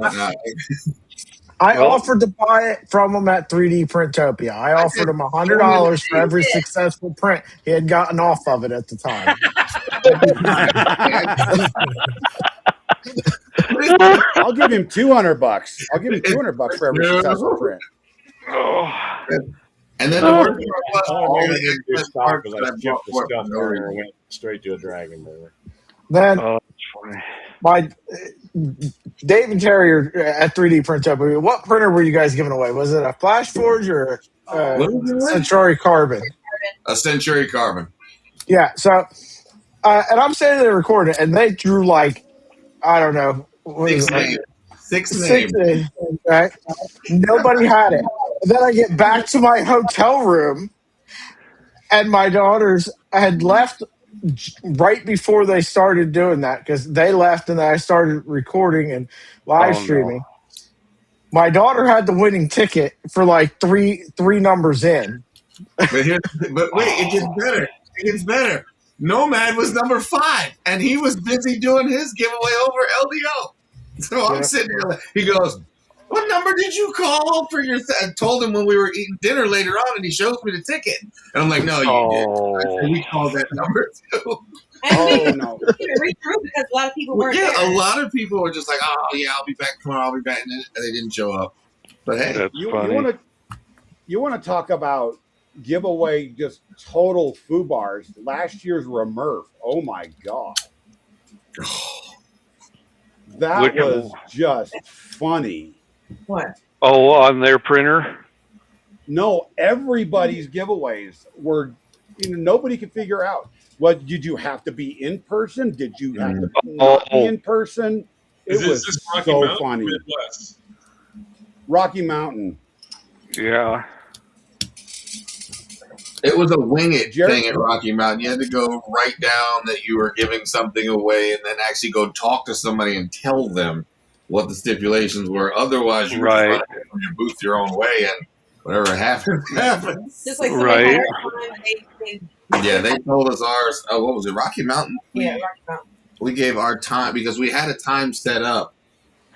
I offered to buy it from him at 3D Printopia. I offered him $100 for every successful print he had gotten off of it at the time. I'll give him $200. I'll give him $200 for every successful print. Oh. And then the worst part was all all the the excess parts that I bought skipped the for it stuff for no burner and reason. went straight to a dragon burner. Then Oh, that's funny. my Dave and Terry are at 3D Printopia. What printer were you guys giving away? Was it a Flash Forge or What was it? Century Carbon? A Century Carbon. Yeah. So, and I'm sitting there recording, and they drew like, I don't know, what is it, like Six six names. names, right? Nobody had it. And then I get back to my hotel room, and my daughters had left right before they started doing that because they left and I started recording and live streaming. My daughter had the winning ticket for like three numbers in. But wait, it gets better. It gets better. Nomad was number 5, and he was busy doing his giveaway over LDO. So I'm sitting there. He goes, "What number did you call for your?" I told him when we were eating dinner later on, and he shows me the ticket. And I'm like, "No, you didn't." I said, "We called that number too." Oh no! Read through because a lot of people weren't Yeah, there. a lot of people were just like, "Oh yeah, I'll be back tomorrow. I'll be back," and they didn't show up. But hey, That's funny. You want to talk about giveaway just total foobars? Last year's Remurf. Oh my god, that was just funny. What? Oh, on their printer? No, everybody's giveaways were, nobody could figure out. What, did you have to be in person? Did you have to not be in person? It was so funny. Midwest? Rocky Mountain. Yeah. it was a wing it thing at Rocky Mountain. You had to go write down that you were giving something away and then actually go talk to somebody and tell them what the stipulations were. Otherwise, you were running from your booth your own way, and whatever happens, happens. Just like Yeah, they told us ours. Oh, what was it? Rocky Mountain? Yeah, Rocky Mountain. We gave our time because we had a time set up.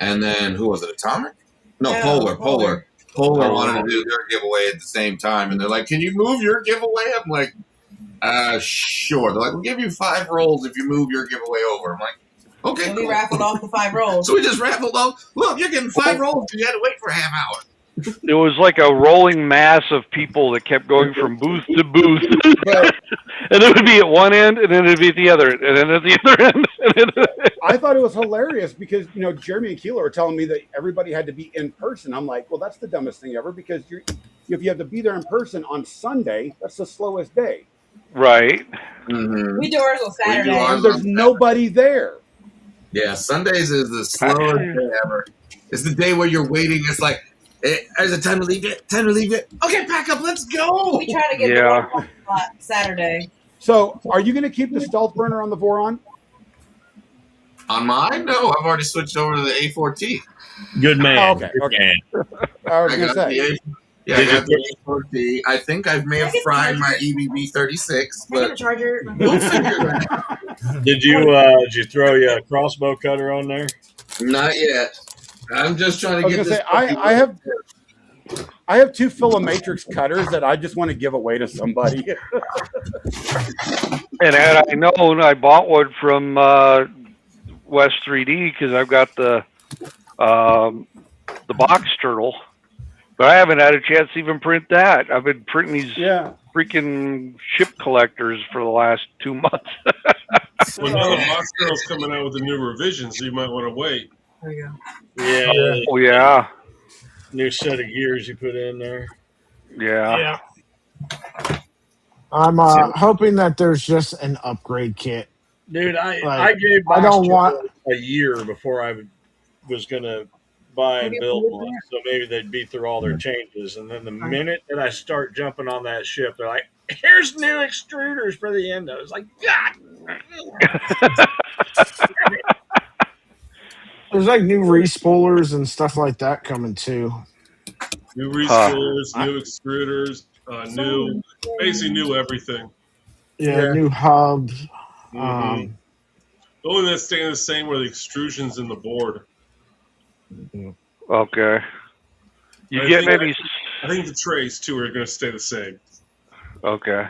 And then, who was it? Atomic? No, Polar. Polar wanted to do their giveaway at the same time. And they're like, can you move your giveaway? I'm like, sure. They're like, we'll give you 5 rolls if you move your giveaway over. I'm like, Okay, so we raffled off the 5 rolls. So we just raffled off. Look, you're getting 5 rolls because you had to wait for a half hour. It was like a rolling mass of people that kept going from booth to booth. And it would be at one end, and then it would be at the other, and then at the other end. I thought it was hilarious because, Jeremy and Keeler were telling me that everybody had to be in person. I'm like, well, that's the dumbest thing ever because if you have to be there in person on Sunday, that's the slowest day. Right. Mm-hmm. We do ours on Saturday. And there's nobody there. Yeah, Sundays is the slowest day ever. It's the day where you're waiting. It's like, is it time to leave it? Time to leave it? Okay, pack up. Let's go. We try to get the one spot Saturday. So, are you going to keep the stealth burner on the Voron? On mine? No, I've already switched over to the A4T. Good man. Oh, okay. Good man. I was going to say. I got the A4T. I think I may have fried my EBB 36, but charger. We'll figure that out. Did you throw a crossbow cutter on there? Not yet. I'm just trying to get this. I have 2 Filomatrix cutters that I just want to give away to somebody. And had I known, I bought one from West 3D because I've got the box turtle, but I haven't had a chance to even print that. I've been printing these freaking ship collectors for the last 2 months. Well, now the box turtle's coming out with a new revision, so you might want to wait. There you go. Yeah. Oh yeah. New set of gears you put in there. Yeah. I'm hoping that there's just an upgrade kit. Dude, I gave a year before I was going to buy and build one, so maybe they'd be through all their changes. And then the minute that I start jumping on that ship, they're like, here's new extruders for the end. I was like, God. There's like new respoolers and stuff like that coming too. New respoolers, new extruders, basically new everything. Yeah, new hubs. Mm-hmm. The only that's staying the same are the extrusions in the board. Okay. I think the trays too are going to stay the same. Okay.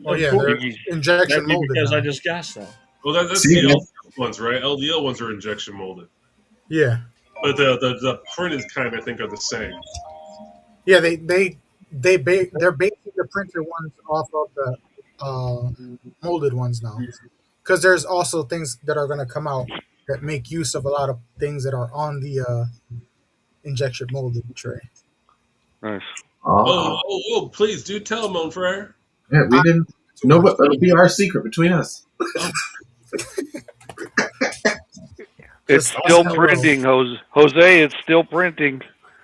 Oh yeah, they're injection molded. Because now. I just guessed that. Well, that's the LDL ones, right? LDL ones are injection molded. Yeah. But the printed kind, I think, are the same. Yeah, they're basing the printed ones off of the molded ones now, because there's also things that are going to come out that make use of a lot of things that are on the injection molded tray. Nice. Oh! Please do tell them, Frere. Yeah, we didn't. No, but it'll be our secret between us. It's still printing, Jose. It's still printing.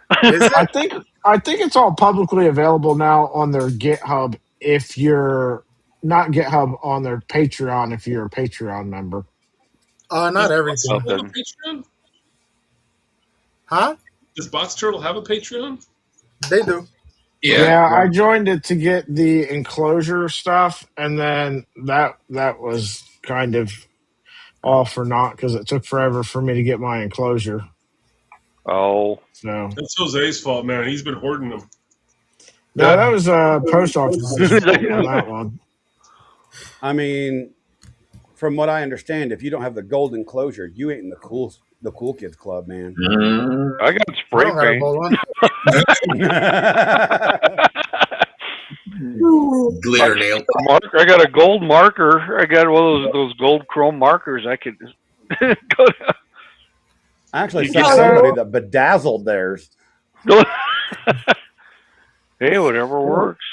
I think it's all publicly available now on their GitHub. If you're not GitHub, on their Patreon, if you're a Patreon member. Not everything. Have a Patreon? Huh? Does Box Turtle have a Patreon? They do. Yeah, I joined it to get the enclosure stuff, and then that was kind of all for naught because it took forever for me to get my enclosure. Oh. So that's Jose's fault, man. He's been hoarding them. No, that was post office on that one. I mean, from what I understand, if you don't have the gold enclosure, you ain't in the cool kids club, man. I got spray paint. Glitter nail. I got a gold marker. I got one of those gold chrome markers. I could go down. I actually saw somebody that bedazzled theirs. Hey, whatever works.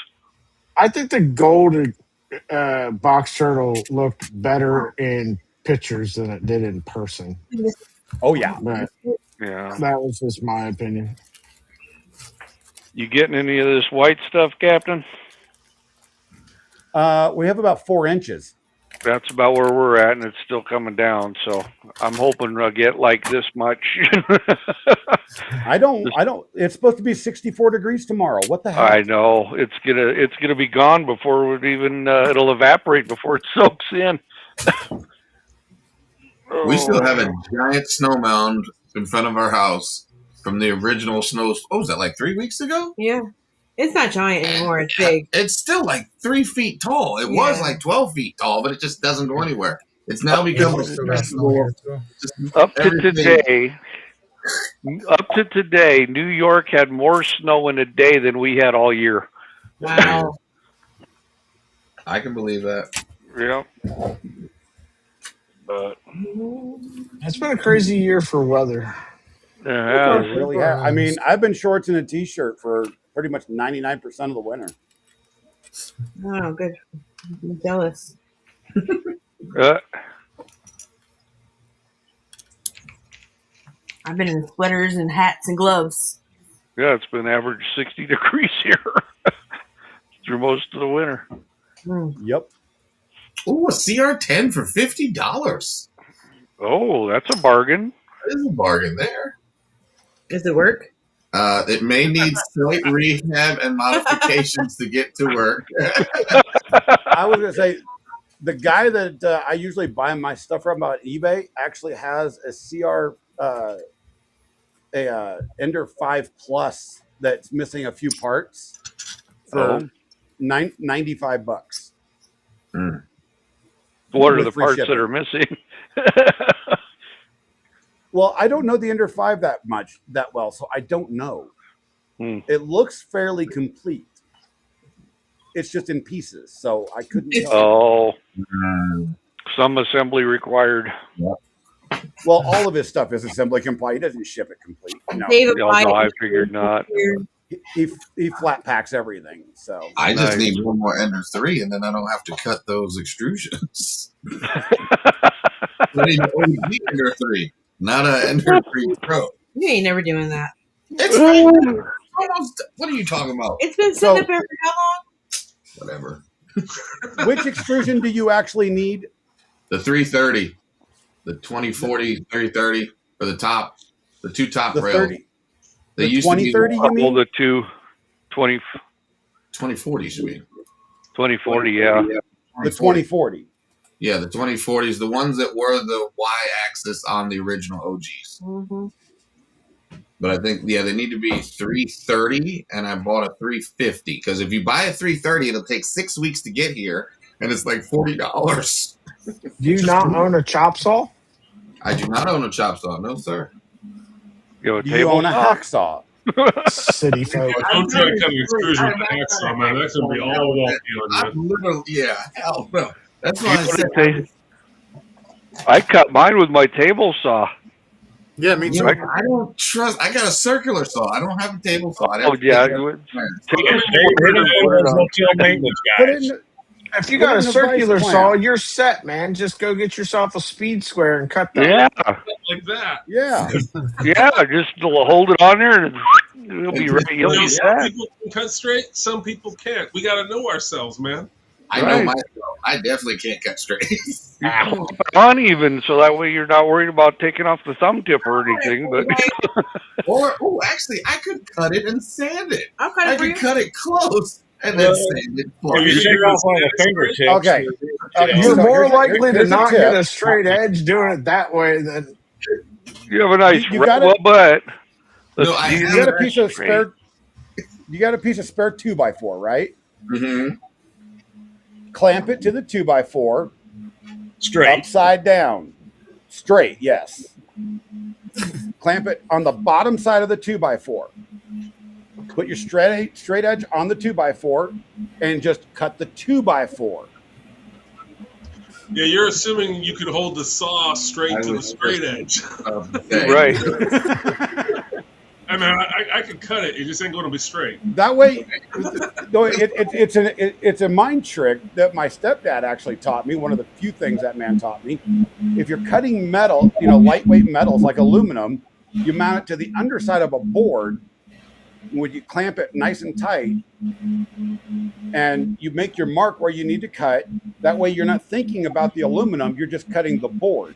I think the gold box turtle looked better in pictures than it did in person. Oh yeah, but that was just my opinion. You getting any of this white stuff, Captain? We have about 4 inches. That's about where we're at, and it's still coming down. So I'm hoping to get like this much. I don't. It's supposed to be 64 degrees tomorrow. What the heck? I know it's gonna be gone before it even it'll evaporate before it soaks in. We still have a giant snow mound in front of our house from the original snow. Oh, was that like 3 weeks ago? Yeah. It's not giant anymore. It's big. It's still like 3 feet tall. It was like 12 feet tall, but it just doesn't go anywhere. It's now become a Still got snow festival. here too. Up to today, New York had more snow in a day than we had all year. Wow. I can believe that. Yeah. But It's been a crazy year for weather. yeah, It really has. I mean, I've been shorts and a t-shirt for pretty much 99% of the winter. Oh, good. I'm jealous. I've been in sweaters and hats and gloves. yeah, it's been average 60 degrees here through most of the winter. Yep. Ooh, a CR10 for $50. Oh, that's a bargain. That is a bargain there. Does it work? It may need slight rehab and modifications to get to work. I was going to say, the guy that I usually buy my stuff from on eBay actually has a CR, Ender 5 Plus that's missing a few parts for $95. What are the parts that are missing? Well, I don't know the Ender 5 that well, so I don't know. It looks fairly complete. It's just in pieces, so I couldn't tell. Oh, some assembly required. Well, all of his stuff is assembly complete. He doesn't ship it complete. No, I figured not. He flat packs everything. So I just need one more Ender 3, and then I don't have to cut those extrusions. I need an OG Ender 3, not an Ender 3 Pro. You ain't never doing that. It's right there. What are you talking about? It's been sitting up there for how long? Whatever. Which extrusion do you actually need? The 330, the 2040, 330 for the top, the two top rails. 30. They the used 2030, to be you mean? The 2040 should be. 2040, yeah. The 2040. Yeah, the 2040s, the ones that were the Y-axis on the original OGs. Mm-hmm. But I think, they need to be 330, and I bought a 350. Because if you buy a 330, it'll take 6 weeks to get here, and it's like $40. Do you not own a chop saw? I do not own a chop saw, no sir. Do you own a hacksaw? City folk. I'm trying to cut an extrusion with a hacksaw, man. That's going to be all wonky on you. Hell no. That's why I said. I cut mine with my table saw. Yeah, me too. I don't trust. I got a circular saw. I don't have a table saw. If you got a circular saw, you're set, man. Just go get yourself a speed square and cut that. Yeah. Like that. Yeah. Yeah, just hold it on there and it'll be ready. Some people can cut straight, some people can't. We got to know ourselves, man. I know myself. I definitely can't cut straight. Uneven, so that way you're not worried about taking off the thumb tip or anything. But actually, I could cut it and sand it. I could cut it close and then sand it. You shake off on the fingertips. Okay. You're more likely to not get a straight edge doing it that way than. You have a nice butt. No, you got a piece of spare. You got a piece of spare 2x4, right? Mm-hmm. Clamp it to the 2x4. Straight. Upside down. Straight, yes. Clamp it on the bottom side of the 2x4. Put your straight edge on the 2x4 and just cut the 2x4. Yeah, you're assuming you could hold the saw straight to the straight edge. Right. I mean, I could cut it. It just ain't going to be straight. That way, it's a mind trick that my stepdad actually taught me. One of the few things that man taught me. If you're cutting metal, lightweight metals like aluminum, you mount it to the underside of a board. When you clamp it nice and tight, and you make your mark where you need to cut, that way you're not thinking about the aluminum. You're just cutting the board.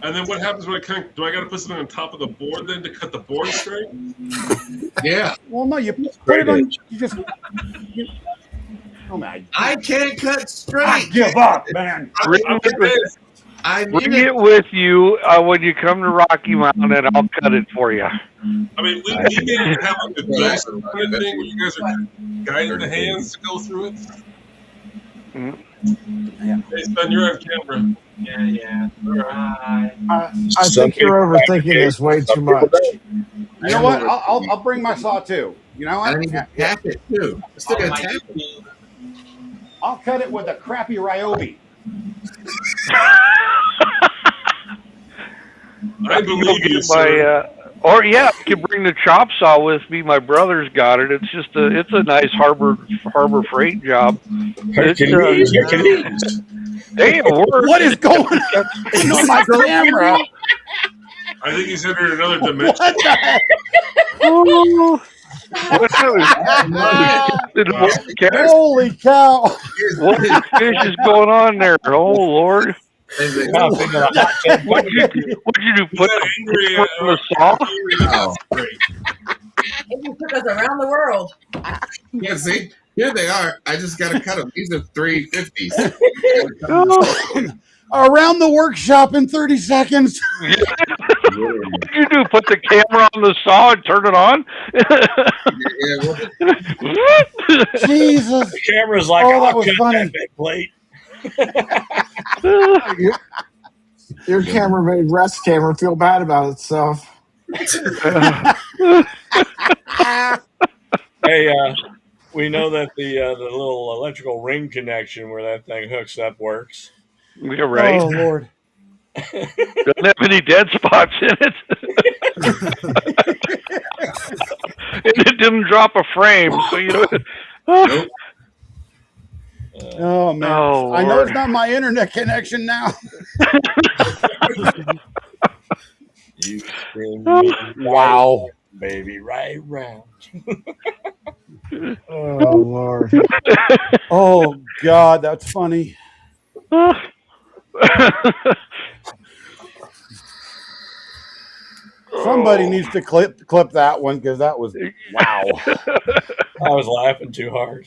And then what happens when I cut? Do I got to put something on top of the board then to cut the board straight? Yeah. Well, no, you put it on. You just. Oh man. I can't cut straight. I give up, man. Bring it with you when you come to Rocky Mountain, and I'll cut it for you. I mean, we may have like a ghost kind of thing where you guys are guiding the hands to go through it. Hey, Sven, you're on camera. Yeah. I think you're overthinking this way too much. You know what? I'll bring my saw too. You know what? I need to tap it too. I still gotta tap it. I'll cut it with a crappy Ryobi. I believe you, Or I could bring the chop saw with me. My brother's got it. It's just it's a nice harbor freight job. Hercules. Hey, what is going on my camera? I think he's entered another dimension. What the heck? Holy cow! What fish is going on there? Oh Lord! What'd you do? Put the on the saw? It took us around the world. Yeah, see, here they are. I just got to cut them. These are 350s. Around the workshop in 30 seconds. What'd you do? Put the camera on the saw and turn it on? Jesus. The camera's like, that was funny. Big plate. Your camera made Rest's camera feel bad about itself. Hey, we know that the little electrical ring connection where that thing hooks up works. You're right. Oh Lord. Doesn't have any dead spots in it. And it didn't drop a frame, so you know. Nope. Oh man! Oh, I know Lord. it's not my internet connection now. You spin Wow, baby, right round. Oh Lord! Oh God, that's funny. Somebody needs to clip that one because that was wow. I was laughing too hard.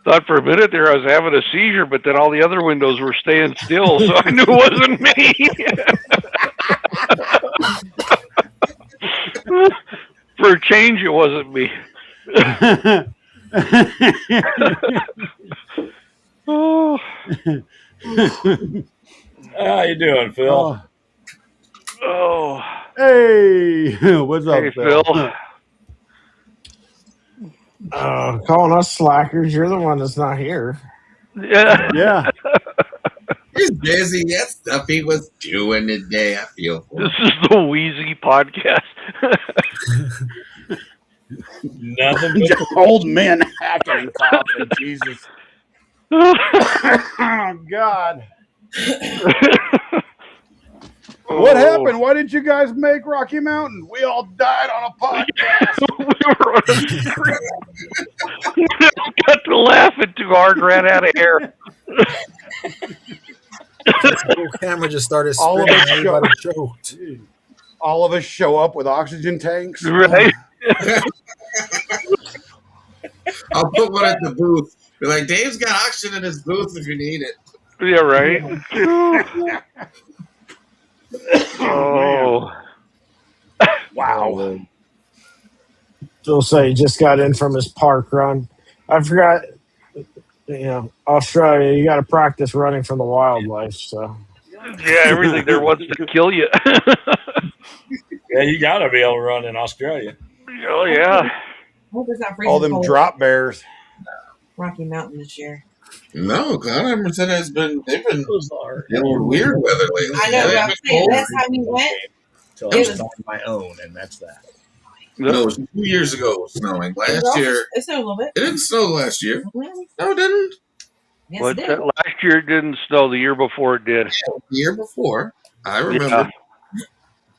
Thought for a minute there I was having a seizure, but then all the other windows were staying still, so I knew it wasn't me. For a change, it wasn't me. Oh. How you doing, Phil? Oh. Hey, what's up, Phil? Calling us slackers. You're the one that's not here. Yeah. He's busy. That stuff he was doing today. I feel. This is the Wheezy podcast. Nothing. Just old men hacking and coughing. Jesus. Oh God. What happened? Why did you guys make Rocky Mountain? We all died on a podcast. We were on a screen. We got to laughing too hard, ran out of air. The whole camera just started spinning. Everybody choked. All of us show up with oxygen tanks. Right. I'll put one at the booth. Be like, Dave's got oxygen in his booth if you need it. Yeah, right. Oh. Wow. Phil say he just got in from his park run. I forgot, Australia, you got to practice running from the wildlife. So yeah, everything there wants to kill you. Yeah, you got to be able to run in Australia. Oh, yeah. Hope it's not All them cold. drop bears. Rocky Mountain this year. No, Cloud said they've been weird weather lately. I know, but I'm saying last time we went, So I was on my own, and that's that. No, it was 2 years ago it was snowing. Last year. It snowed a little bit. It didn't snow last year. Really? No, it didn't. Yes, What's it that? did. Last year it didn't snow. The year before it did. The year before. I remember.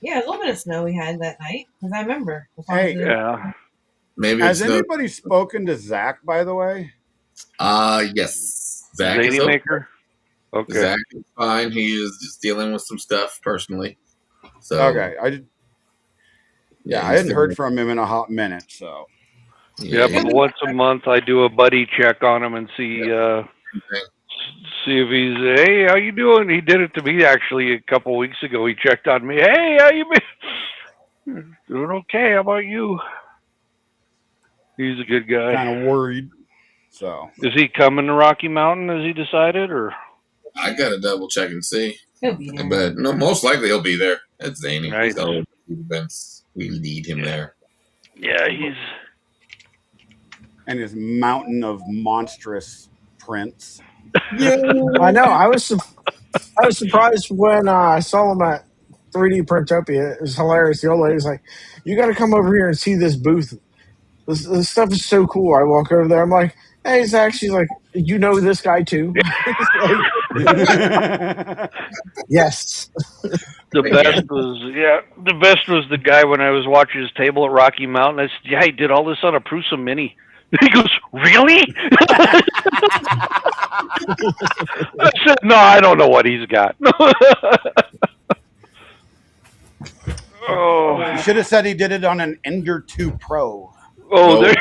Yeah, a little bit of snow we had that night because I remember. Hey, yeah. Maybe has anybody spoken to Zach, by the way? Yes. Zach is Zany Maker? Okay. Zach is fine. He is just dealing with some stuff personally. So Okay. I hadn't heard from him in a hot minute, so. Yeah, but once a month I do a buddy check on him and see if he's, hey, how you doing? He did it to me actually a couple weeks ago. He checked on me. Hey, how you been? Doing okay. How about you? He's a good guy. Kind of worried. So is he coming to Rocky Mountain? Has he decided, or? I gotta double check and see. He'll be there. I bet no, most likely he'll be there. That's Zany. Right. He's always at the events. We need him there. Yeah, he's. And his mountain of monstrous prints. I know. I was surprised when I saw him at 3D Printopia. It was hilarious. The old lady's like, "You got to come over here and see this booth. This stuff is so cool." I walk over there. I'm like, "Hey, Zach." She's like, "You know this guy too?" Yes. The best was the guy when I was watching his table at Rocky Mountain. I said, "Yeah, he did all this on a Prusa Mini." He goes, "Really?" I said, "No, I don't know what he's got." Oh, You should have said he did it on an Ender 2 Pro. oh, there.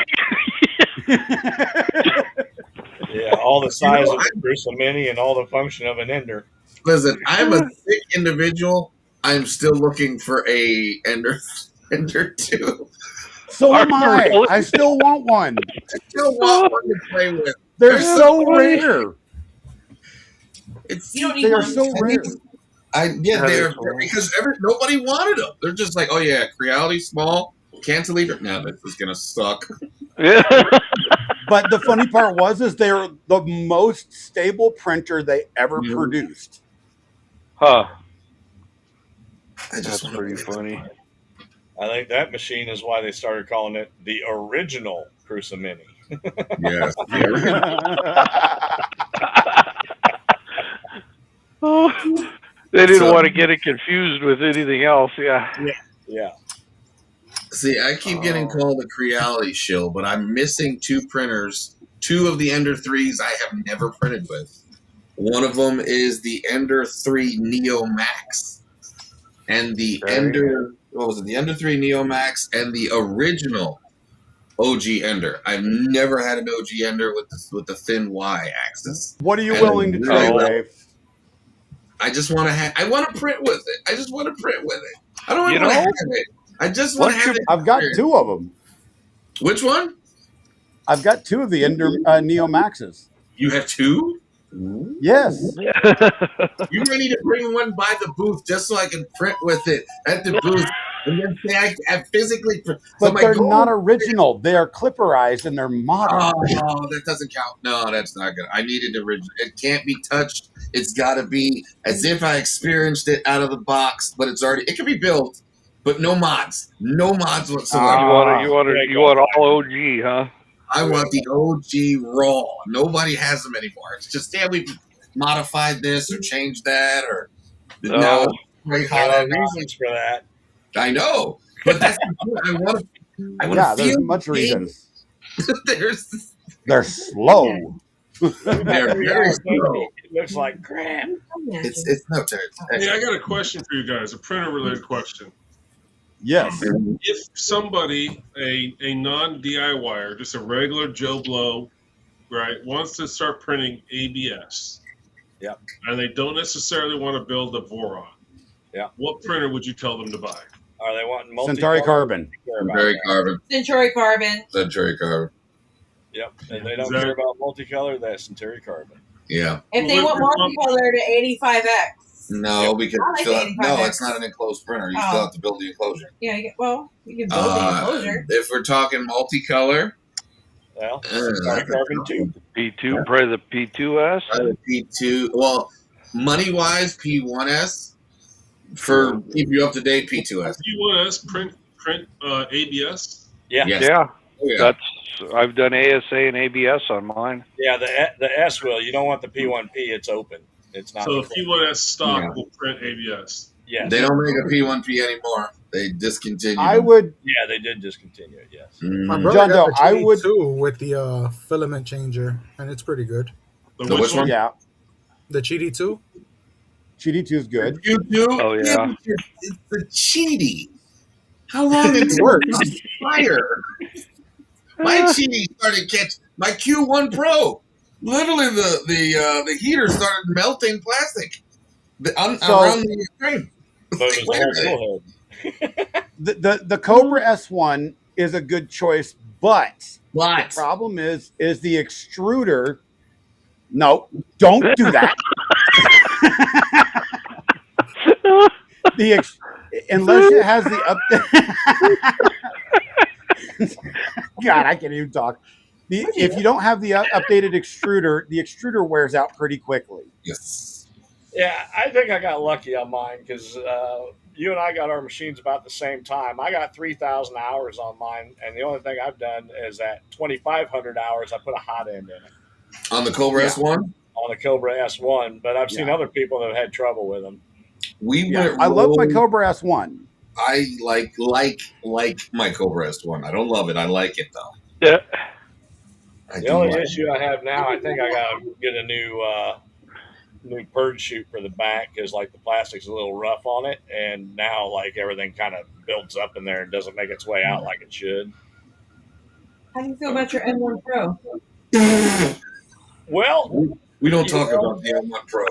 Yeah, all the size of a Prusa Mini and all the function of an Ender. Listen, I'm a thick individual. I'm still looking for a Ender 2. So am I. I still want one. I still want one to play with. They're so rare. They are so rare. They're because nobody wanted them. They're just like, oh yeah, Creality small cantilever. Now this is gonna suck. Yeah. But the funny part is they're the most stable printer they ever produced. Huh. That's pretty funny. I think that machine is why they started calling it the original Prusa Mini. Yes. They didn't want to get it confused with anything else. Yeah. See, I keep getting called a Creality shill, but I'm missing 2 printers. 2 of the Ender 3s I have never printed with. One of them is the Ender 3 Neo Max. And the Ender, what was it? The Ender 3 Neo Max and the original OG Ender. I've never had an OG Ender with the thin Y axis. What are you willing to trade, Ray? I just want to I want to print with it. I just want to print with it. I don't want to have it. I just want to have it. I've got 2 of them. Which one? I've got 2 of the Ender Neo Maxes. You have 2? Yes. You ready to bring one by the booth just so I can print with it at the booth and then say I physically print? But they're not original. They are clipperized and they're modern. Oh, that doesn't count. No, that's not good. I need it original. It can't be touched. It's got to be as if I experienced it out of the box, but it can be built, but no mods. No mods whatsoever. You want all OG, huh? I want the OG raw. Nobody has them anymore. It's just, we modified this or changed that or now there are reasons for that. I know, but that's I want to. There's much reasons. They're slow. They're very slow. It looks like crap. It's no turn. Hey, I got a question for you guys, a printer-related question. Yes. If somebody, a non-DIYer, just a regular Joe Blow, right, wants to start printing ABS, and they don't necessarily want to build a Voron, what printer would you tell them to buy? Are they wanting Centauri Carbon. Centauri Carbon. Centauri Carbon. Yep. And they don't care about multicolor, that's Centauri Carbon. Yeah. If they want multicolor to 85X. No, because like it's not an enclosed printer. You still have to build the enclosure. Yeah, you can build the enclosure. If we're talking multicolor, Centauri Carbon 2. P2, probably the P2S. The P2. Well, money wise, P1S. For keep you up to date, P2S. P1S print ABS. Yeah. Yes. Yeah. Oh, yeah. I've done ASA and ABS on mine. Yeah, the S will. You don't want the P1P. It's open. It's not. So the P1S stock will print ABS. Yes. They don't make a P1P anymore. They discontinued. Yeah, they did discontinue it. Yes. My brother got the GD2 with the filament changer, and it's pretty good. The which one? Yeah. The GD2. GD2 is good. GD2? Oh yeah. It's the cheaty. How long it works? Fire. My cheaty started catching my Q1 Pro. Literally, the heater started melting plastic around the screen. The Cobra S1 is a good choice But the problem is the extruder. No, don't do that. Unless it has the up. God, I can't even talk. If you don't have the updated extruder, the extruder wears out pretty quickly. Yes. Yeah, I think I got lucky on mine because you and I got our machines about the same time. I got 3,000 hours on mine, and the only thing I've done is that 2,500 hours, I put a hot end in it. On the Cobra S1? On the Cobra S1, but I've seen other people that have had trouble with them. I love my Cobra S1. I like my Cobra S1. I don't love it. I like it, though. Yeah. The only issue I have now, I think I got to get a new purge chute for the back because like the plastic's a little rough on it, and now like everything kind of builds up in there and doesn't make its way out like it should. How do you feel about your M1 Pro? Well, we don't talk about the M1 Pro.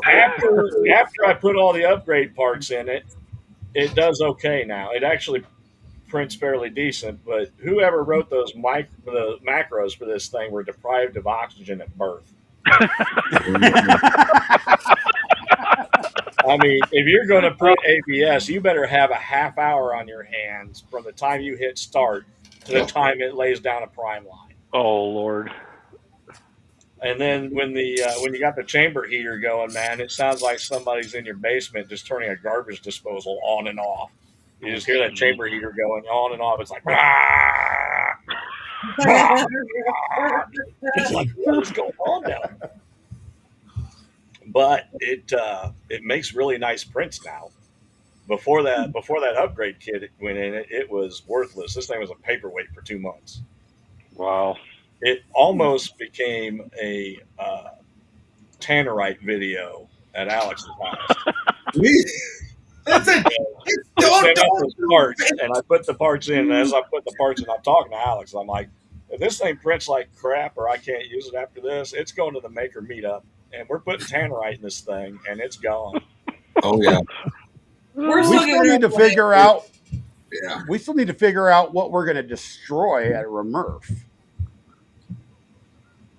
After I put all the upgrade parts in it, it does okay now. It actually prints fairly decent, but whoever wrote the macros for this thing were deprived of oxygen at birth. I mean, if you're going to print ABS, you better have a half hour on your hands from the time you hit start to the time it lays down a prime line. Oh Lord! And then when you got the chamber heater going, man, it sounds like somebody's in your basement just turning a garbage disposal on and off. You just hear that chamber heater going on and off. It's like, it's like, what is going on now? But it makes really nice prints now. Before that upgrade kit went in, it was worthless. This thing was a paperweight for 2 months. Wow. It almost became a Tannerite video at Alex's house. That's it. And I put the parts in. And as I put the parts in, I'm talking to Alex. I'm like, if this thing prints like crap or I can't use it after this, it's going to the maker meetup. And we're putting Tannerite in this thing, and it's gone. Oh, yeah. We still need to figure out. Yeah. We still need to figure out what we're going to destroy at Remurf.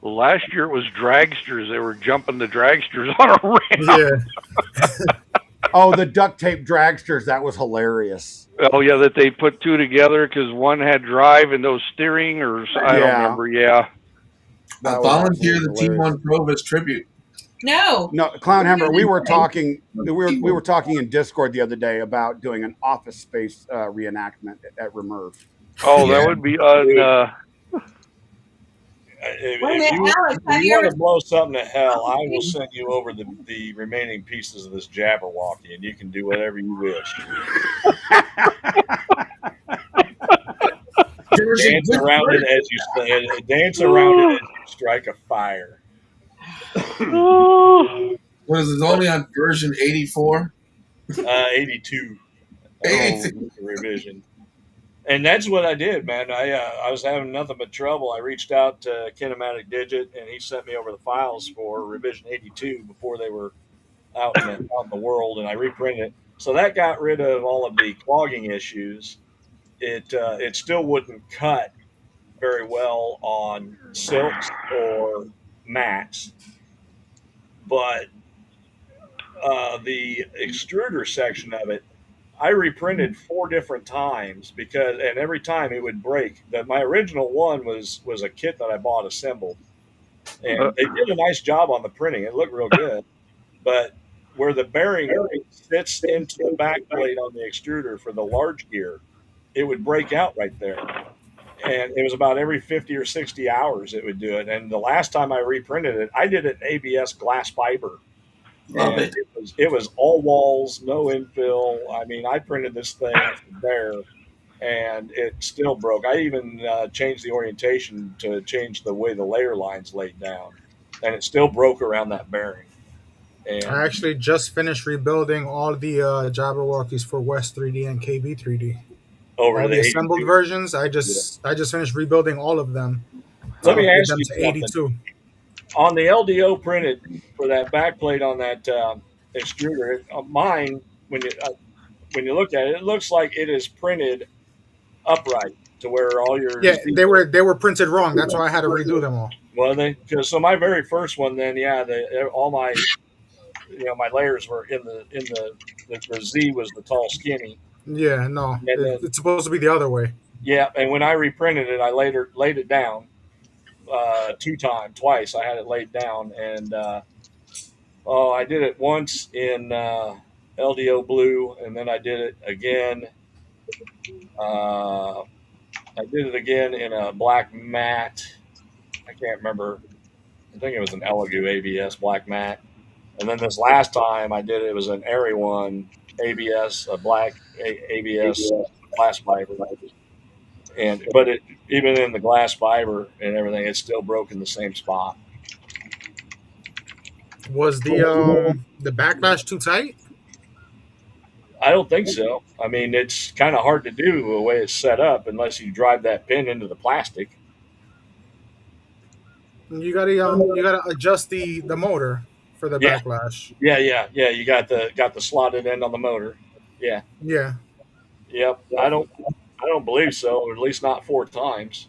Last year it was dragsters. They were jumping the dragsters on a ramp. Yeah. Oh, the duct tape dragsters. That was hilarious. Oh, yeah, that they put two together because one had drive and no steering, or I don't remember. Yeah. I volunteer the T1 Provis tribute. No, Clown Hammer. We were talking. We were talking in Discord the other day about doing an Office Space reenactment at Remurf. Oh, that would be if you want to blow something to hell, I will send you over the remaining pieces of this Jabberwocky, and you can do whatever you wish. Dance around it as you strike a fire. What is it? Only on version 84? 82. Revision. And that's what I did, man. I was having nothing but trouble. I reached out to Kinematic Digit, and he sent me over the files for revision 82 before they were out in the world, and I reprinted it. So that got rid of all of the clogging issues. It still wouldn't cut very well on silks or mattes, but the extruder section of it, I reprinted 4 different times and every time it would break. My original one was a kit that I bought assembled, and they did a nice job on the printing. It looked real good, but where the bearing sits into the back plate on the extruder for the large gear, it would break out right there. And it was about every 50 or 60 hours it would do it. And the last time I reprinted it, I did it in ABS glass fiber. Love it. It was all walls, no infill. I mean, I printed this thing there, and it still broke. I even changed the orientation to change the way the layer lines laid down, and it still broke around that bearing. And I actually just finished rebuilding all the Jabberwockies for West 3D and KB 3D. Over the assembled versions, I just finished rebuilding all of them. Let me ask you something. 82. On the LDO printed for that backplate on that extruder, mine, when you look at it, it looks like it is printed upright. to where all your Yeah, they were printed wrong. That's why I had to redo them all. well they so my very first one then all my my layers were the Z was the tall skinny, Yeah, no, and then it's supposed to be the other way. yeah, and when I reprinted it, I later laid it down twice. I had it laid down, and I did it once in LDO blue, and then I did it again. Uh, I did it again in a black matte. I can't remember. I think it was an Elegoo ABS black matte. And then this last time I did it was an Airy One ABS, a black ABS glass fiber. But even in the glass fiber and everything, it's still broke in the same spot. Was the backlash too tight? I don't think so. I mean, it's kind of hard to do the way it's set up unless you drive that pin into the plastic. You gotta adjust the motor for the backlash. Yeah. You got the slotted end on the motor. Yeah. Yeah. Yep. I don't believe so, or at least not 4 times.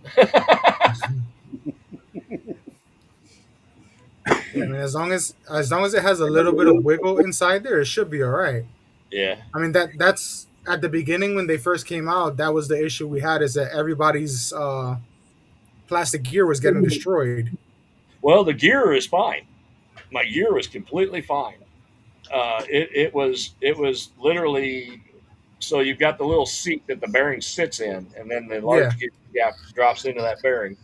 I mean, as long as it has a little bit of wiggle inside there, it should be all right. Yeah. I mean that's at the beginning when they first came out. That was the issue we had, is that everybody's plastic gear was getting destroyed. Well, the gear is fine. My gear was completely fine. It was literally, so you've got the little seat that the bearing sits in, and then the large gear drops into that bearing,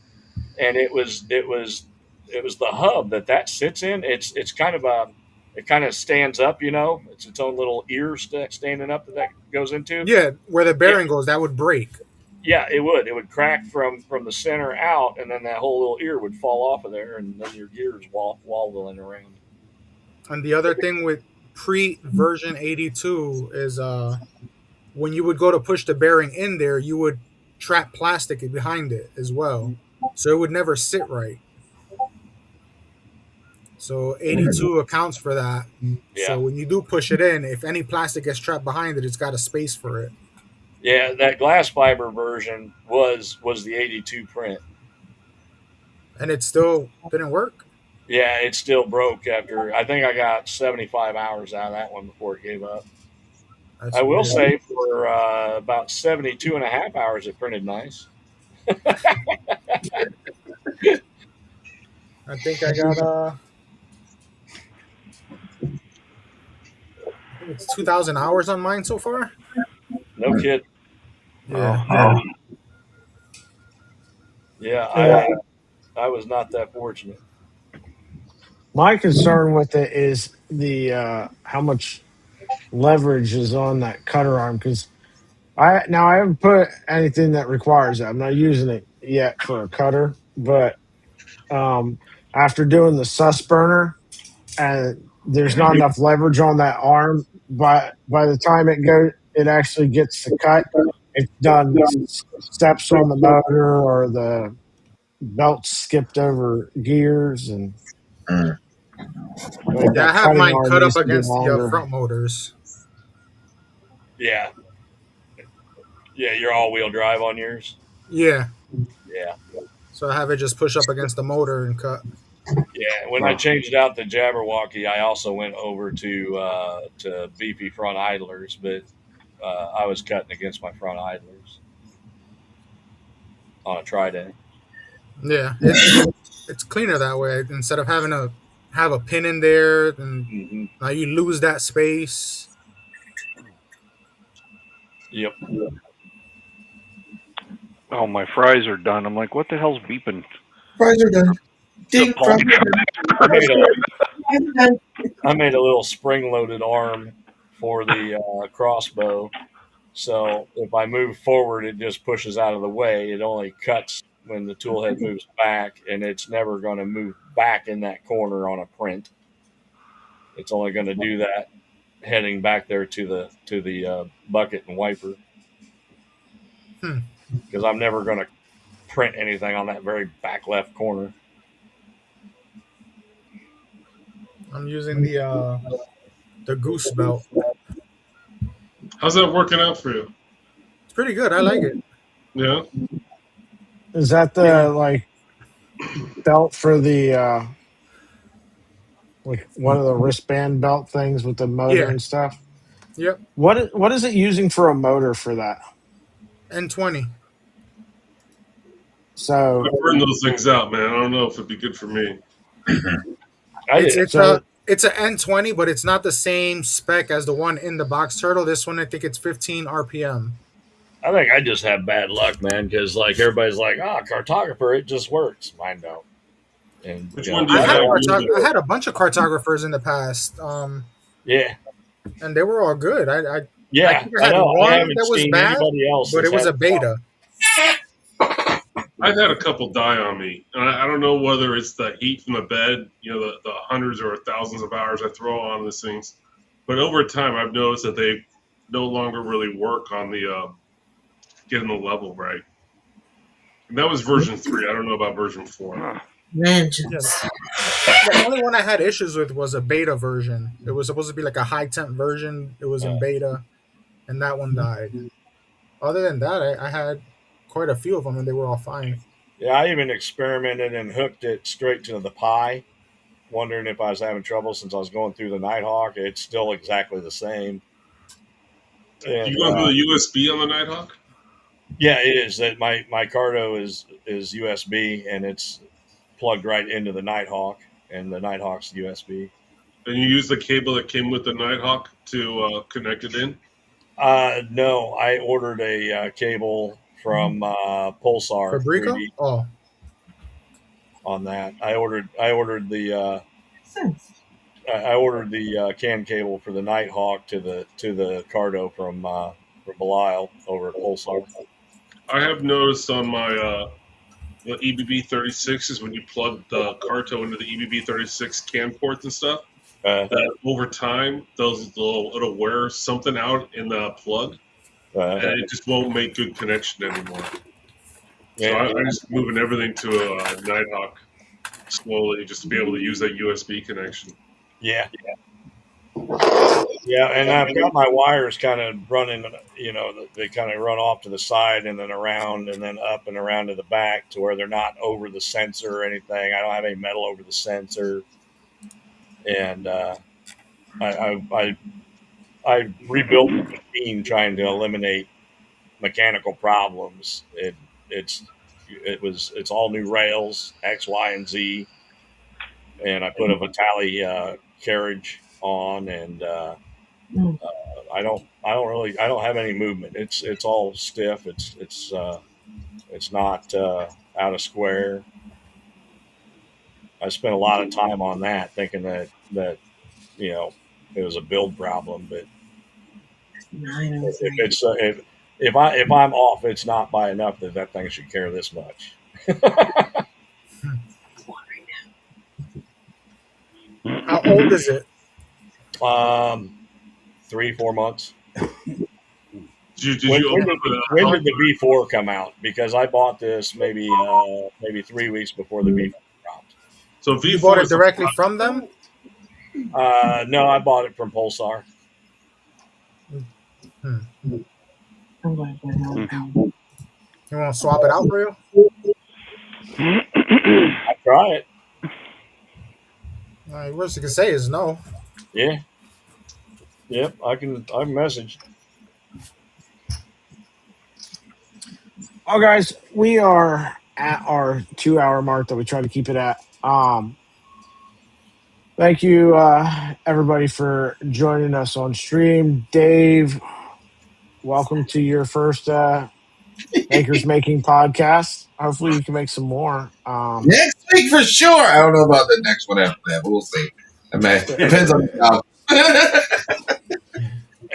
and it was the hub that sits in. It's kind of it kind of stands up, it's its own little ear standing up that goes into. Yeah, where the bearing goes, that would break. Yeah, it would crack from the center out, and then that whole little ear would fall off of there, and then your gear's wobbling around. And the other thing with pre-version 82 is when you would go to push the bearing in there, you would trap plastic behind it as well, so it would never sit right. So 82 accounts for that. Yeah. So when you do push it in, if any plastic gets trapped behind it, it's got a space for it. Yeah, that glass fiber version was the 82 print. And it still didn't work? Yeah, it still broke after, I think I got 75 hours out of that one before it gave up. I will say for about 72 and a half hours, it printed nice. I think I got it's 2,000 hours on mine so far. No kid. Yeah. Yeah, I was not that fortunate. My concern with it is the how much leverage is on that cutter arm, because I haven't put anything that requires it. I'm not using it yet for a cutter, but after doing the sus burner, and there's not enough leverage on that arm. But by the time it actually gets to cut, it's done steps on the motor, or the belt skipped over gears, and I have mine cut up against the front motors. Yeah. Yeah, you're all-wheel drive on yours? Yeah. Yeah. So I have it just push up against the motor and cut. Yeah, when I changed out the Jabberwocky, I also went over to beefy front idlers, but I was cutting against my front idlers on a Trident. Yeah, it's cleaner that way instead of having to have a pin in there, and now you lose that space. Yep. Oh, my fries are done. I'm like, what the hell's beeping? Fries are done. Ding, I made a little spring-loaded arm for the crossbow, so if I move forward, it just pushes out of the way. It only cuts when the tool head moves back, and it's never going to move back in that corner on a print. It's only going to do that heading back there to the bucket and wiper. Because I'm never going to print anything on that very back left corner. I'm using the goose belt. How's that working out for you? It's pretty good. I like it. Yeah. Is that the like belt for the like one of the wristband belt things with the motor Yeah. and stuff? Yep. What is it using for a motor for that? N20. So I burn those things out, man. I don't know if it'd be good for me. It's so it's a N20, but it's not the same spec as the one in the box turtle. This one, I think it's 15 RPM. I think I just have bad luck, man, because like everybody's like, cartographer, it just works. Mine don't. And Which you one know, do you have? I had a bunch of cartographers in the past, yeah, and they were all good. I yeah, think I I had know. I one haven't that was seen bad, anybody else but that's it was had a beta. I've had a couple die on me, and I don't know whether it's the heat from the bed, you know, the hundreds or thousands of hours I throw on these things. But over time, I've noticed that they no longer really work on the getting the level right. And that was version 3. I don't know about version 4. Vengeance. The only one I had issues with was a beta version. It was supposed to be like a high temp version. It was in beta, and that one died. Other than that, I had quite a few of them, and they were all fine. Yeah, I even experimented and hooked it straight to the Pi, wondering if I was having trouble since I was going through the Nighthawk. It's still exactly the same. And, You going through the USB on the Nighthawk? yeah, it is. That my Cardo is USB, and it's plugged right into the Nighthawk, and the Nighthawk's USB. And you use the cable that came with the Nighthawk to connect it in? No, I ordered a cable from Pulsar Fabrico? 3D Oh, on that. I ordered the CAN cable for the Nighthawk to the Cardo from Belial over at Pulsar. I have noticed on my the EBB 36s when you plug the Carto into the EBB 36 CAN ports and stuff, that over time it'll wear something out in the plug, and it just won't make good connection anymore. So I'm just moving everything to a Nighthawk slowly just to be able to use that USB connection. Yeah, and I've got my wires kind of running, you know, they kind of run off to the side and then around and then up and around to the back to where they're not over the sensor or anything. I don't have any metal over the sensor. And I rebuilt the machine trying to eliminate mechanical problems. It's all new rails, X, Y, and Z. And I put a Vitali carriage on, and I don't have any movement. It's all stiff. It's not out of square. I spent a lot of time on that, thinking that you know it was a build problem, but if I'm off, it's not by enough that thing should care this much. how old is it? 3-4 months. When did the V4 come out? Because I bought this maybe 3 weeks before the V4 dropped. So V4 you bought it directly from them? No, I bought it from Pulsar. You want to swap it out for you? I try it. Worst you can say is no. Yeah. Yep, I can message. Oh, guys, we are at our 2-hour mark that we try to keep it at. Thank you, everybody, for joining us on stream. Dave, welcome to your first Makers Making podcast. Hopefully, you can make some more. Next week for sure. I don't know about the next one after that, but we'll see. Depends on the job.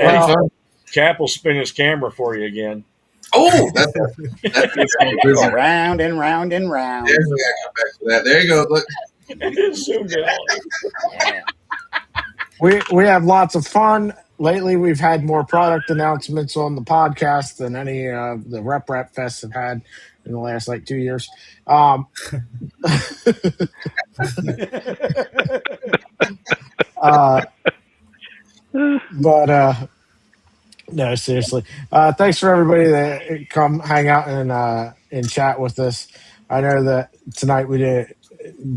Well, Cap will spin his camera for you again. Oh, that's round and round and round. There's the come back to that. There you go. Look. We have lots of fun. Lately, we've had more product announcements on the podcast than any of the Rep Fests have had in the last 2 years. But No, seriously. Thanks for everybody that come hang out and chat with us. I know that tonight we didn't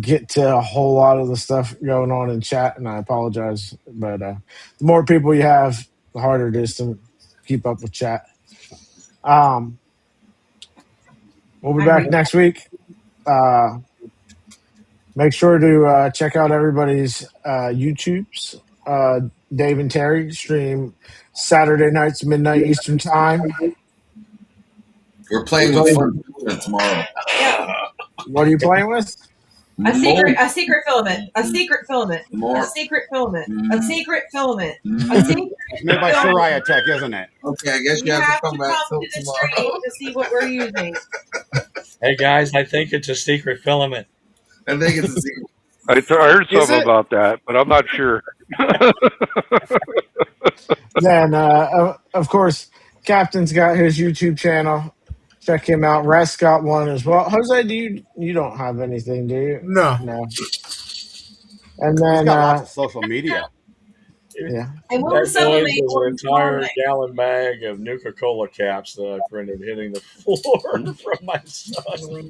get to a whole lot of the stuff going on in chat, and I apologize. But the more people you have, the harder it is to keep up with chat. We'll be back next week. Make sure to check out everybody's YouTubes. Dave and Terry stream Saturday nights, midnight Eastern time. We're playing with fun tomorrow. What are you playing with? A secret filament. A secret filament. A secret filament. A secret filament. A secret It's made by Soraya Tech, isn't it? Okay, I guess you have to come back till tomorrow to see what we're using. Hey guys, I think it's a secret filament. I think it's a secret. I heard something about that, but I'm not sure. Then, of course, Captain's got his YouTube channel. Check him out. Rest got one as well. Jose, you don't have anything, do you? No. And then he's got lots of social media. Yeah. And that noise is an entire gallon bag of Nuka-Cola caps that I printed hitting the floor from my son.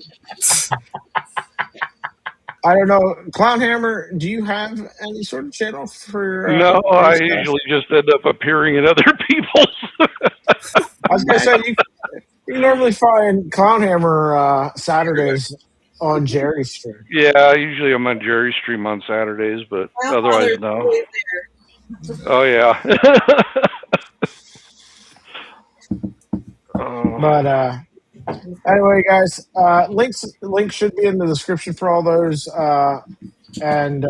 I don't know, Clownhammer, do you have any sort of channel for? No, I usually just end up appearing in other people's. I was gonna say you normally find Clownhammer Saturdays on Jerry's stream. Yeah, usually I'm on Jerry's stream on Saturdays, but otherwise no. Oh yeah. But anyway, guys, links should be in the description for all those, and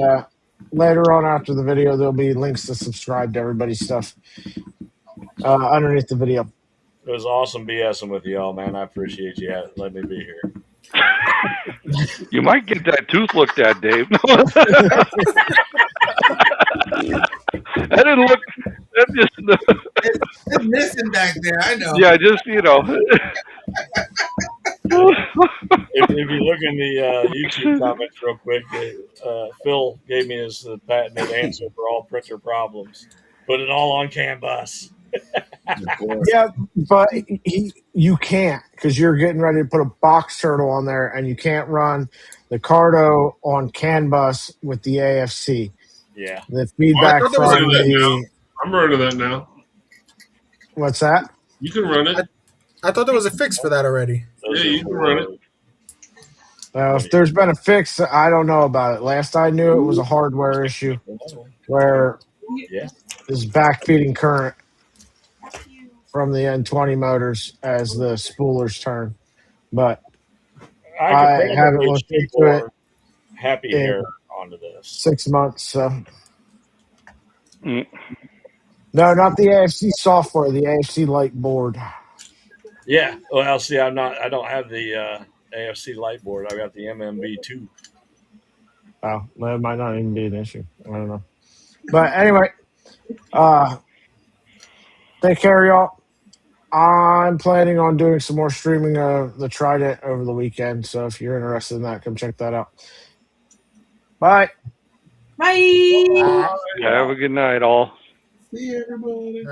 later on after the video, there'll be links to subscribe to everybody's stuff underneath the video. It was awesome BSing with y'all, man. I appreciate you letting me be here. You might get that tooth looked at, Dave. That didn't look. That just. It's missing back there. I know. Yeah, just If you look in the YouTube comments real quick, Phil gave me his patented answer for all printer problems. Put it all on CAN bus. Yeah, but you can't, because you're getting ready to put a box turtle on there, and you can't run the Cardo on CAN bus with the AFC. Yeah. The feedback from the. I'm running that now. What's that? You can run it. I thought there was a fix for that already. Yeah, you can run it. If there's been a fix, I don't know about it. Last I knew, it was a hardware issue where it's backfeeding current from the N20 motors as the spoolers turn. But I haven't looked into it. Happy hair onto this. 6 months. So. No, not the AFC software. The AFC light board. Yeah. Well, see, I don't have the AFC light board. I got the MMB2. Oh, that might not even be an issue. I don't know. But anyway, take care, y'all. I'm planning on doing some more streaming of the Trident over the weekend. So if you're interested in that, come check that out. Bye. Bye. Have a good night, all. See you, everybody.